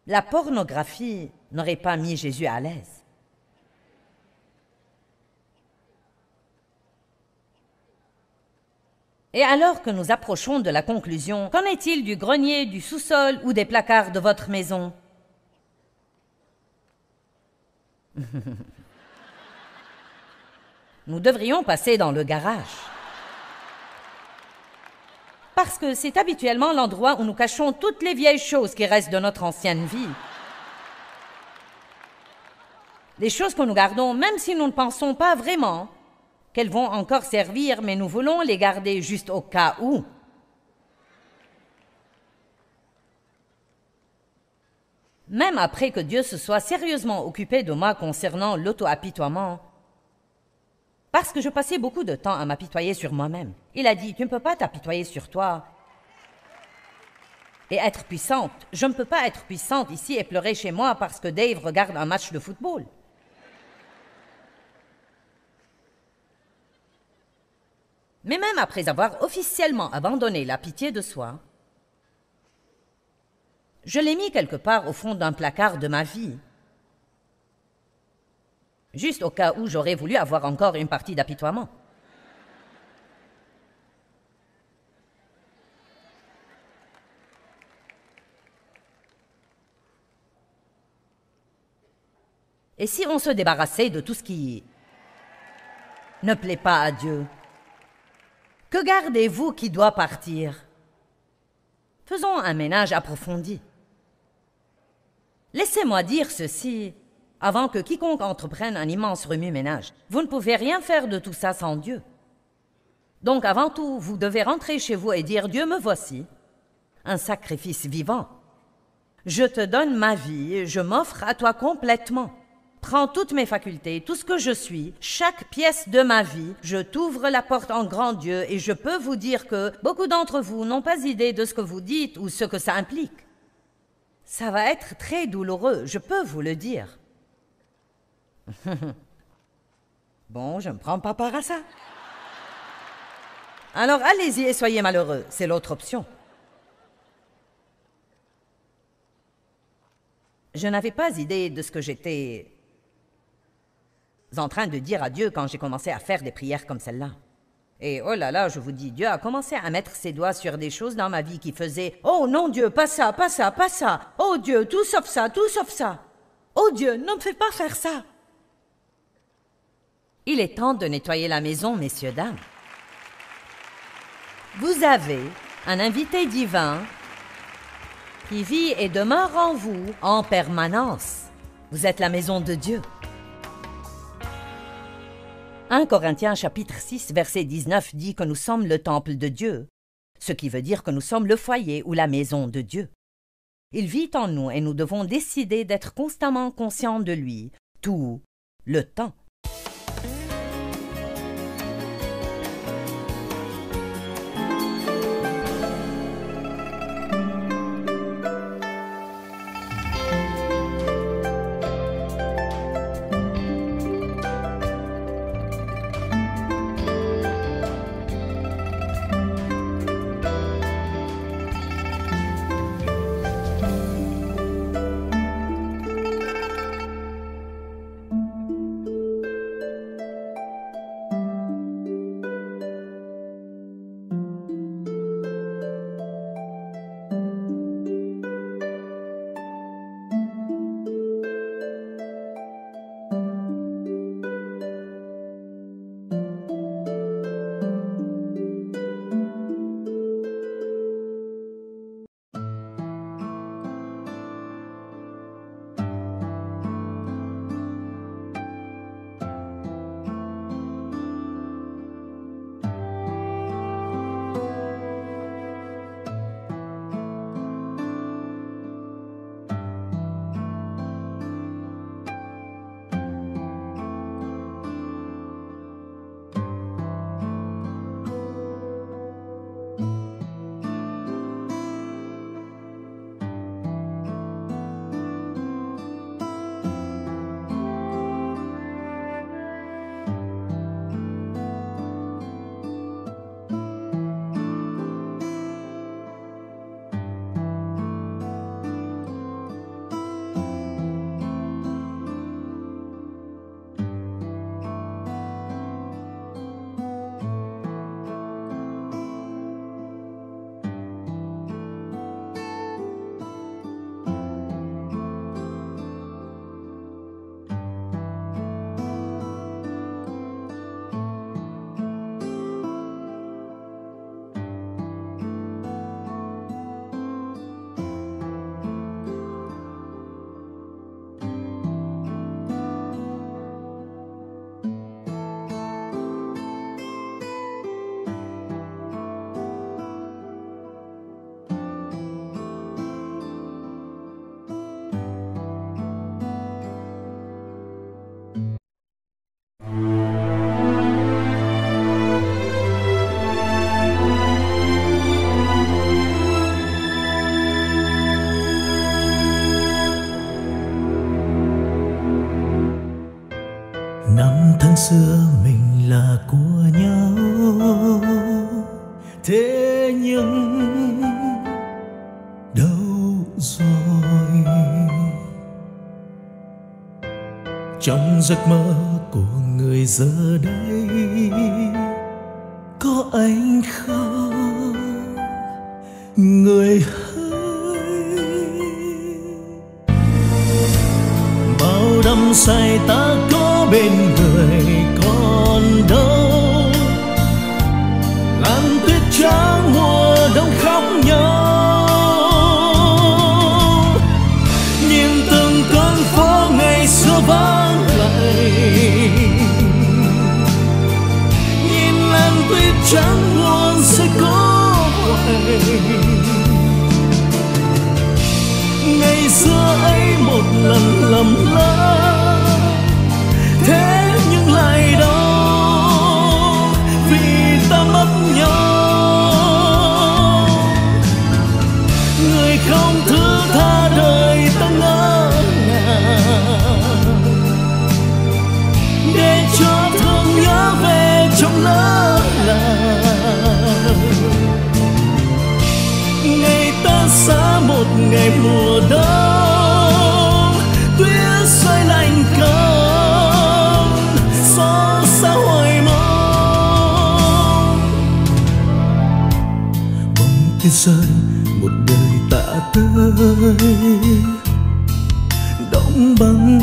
La pornographie n'aurait pas mis Jésus à l'aise. Et alors que nous approchons de la conclusion, qu'en est-il du grenier, du sous-sol ou des placards de votre maison? Nous devrions passer dans le garage. Parce que c'est habituellement l'endroit où nous cachons toutes les vieilles choses qui restent de notre ancienne vie. Les choses que nous gardons, même si nous ne pensons pas vraiment qu'elles vont encore servir, mais nous voulons les garder juste au cas où. Même après que Dieu se soit sérieusement occupé de moi concernant l'auto-apitoiement, parce que je passais beaucoup de temps à m'apitoyer sur moi-même. Il a dit, tu ne peux pas t'apitoyer sur toi et être puissante. Je ne peux pas être puissante ici et pleurer chez moi parce que Dave regarde un match de football. Mais même après avoir officiellement abandonné la pitié de soi, je l'ai mis quelque part au fond d'un placard de ma vie. Juste au cas où j'aurais voulu avoir encore une partie d'apitoiement. Et si on se débarrassait de tout ce qui ne plaît pas à Dieu? Que gardez-vous qui doit partir? Faisons un ménage approfondi. Laissez-moi dire ceci avant que quiconque entreprenne un immense remue-ménage. Vous ne pouvez rien faire de tout ça sans Dieu. Donc avant tout, vous devez rentrer chez vous et dire « Dieu, me voici, un sacrifice vivant. Je te donne ma vie, je m'offre à toi complètement. Prends toutes mes facultés, tout ce que je suis, chaque pièce de ma vie, je t'ouvre la porte en grand Dieu et je peux vous dire que beaucoup d'entre vous n'ont pas idée de ce que vous dites ou ce que ça implique. Ça va être très douloureux, je peux vous le dire. » Bon, je ne prends pas part à ça. Alors allez-y et soyez malheureux, c'est l'autre option. Je n'avais pas idée de ce que j'étais en train de dire à Dieu quand j'ai commencé à faire des prières comme celle-là. Et oh là là, je vous dis, Dieu a commencé à mettre ses doigts sur des choses dans ma vie qui faisaient « Oh non Dieu, pas ça, pas ça, pas ça. Oh Dieu, tout sauf ça, tout sauf ça. Oh Dieu, ne me fais pas faire ça. » Il est temps de nettoyer la maison, messieurs, dames. Vous avez un invité divin qui vit et demeure en vous en permanence. Vous êtes la maison de Dieu. 1 Corinthiens chapitre 6 verset 19 dit que nous sommes le temple de Dieu, ce qui veut dire que nous sommes le foyer ou la maison de Dieu. Il vit en nous et nous devons décider d'être constamment conscients de lui, tout le temps. Năm tháng xưa mình là của nhau, thế nhưng đâu rồi? Trong giấc mơ của người giờ đây có anh không, người hỡi? Bao đắm say ta có bên người còn đâu, làn tuyết trắng mùa đông khóc nhau. Nhìn từng con phố ngày xưa vắng lạnh, nhìn làn tuyết trắng buồn sẽ có quay. Ngày xưa ấy một lần lầm lỡ, thế nhưng lại đau vì ta mất nhau. Người không thứ tha đời ta ngỡ ngàng, để cho thương nhớ về trong lỡ làng. Ngày ta xa một ngày mùa đông, tuyết rơi lạnh cóng, xót xa hoài mong. Bóng tuyết rơi một đời tạ tới, đóng băng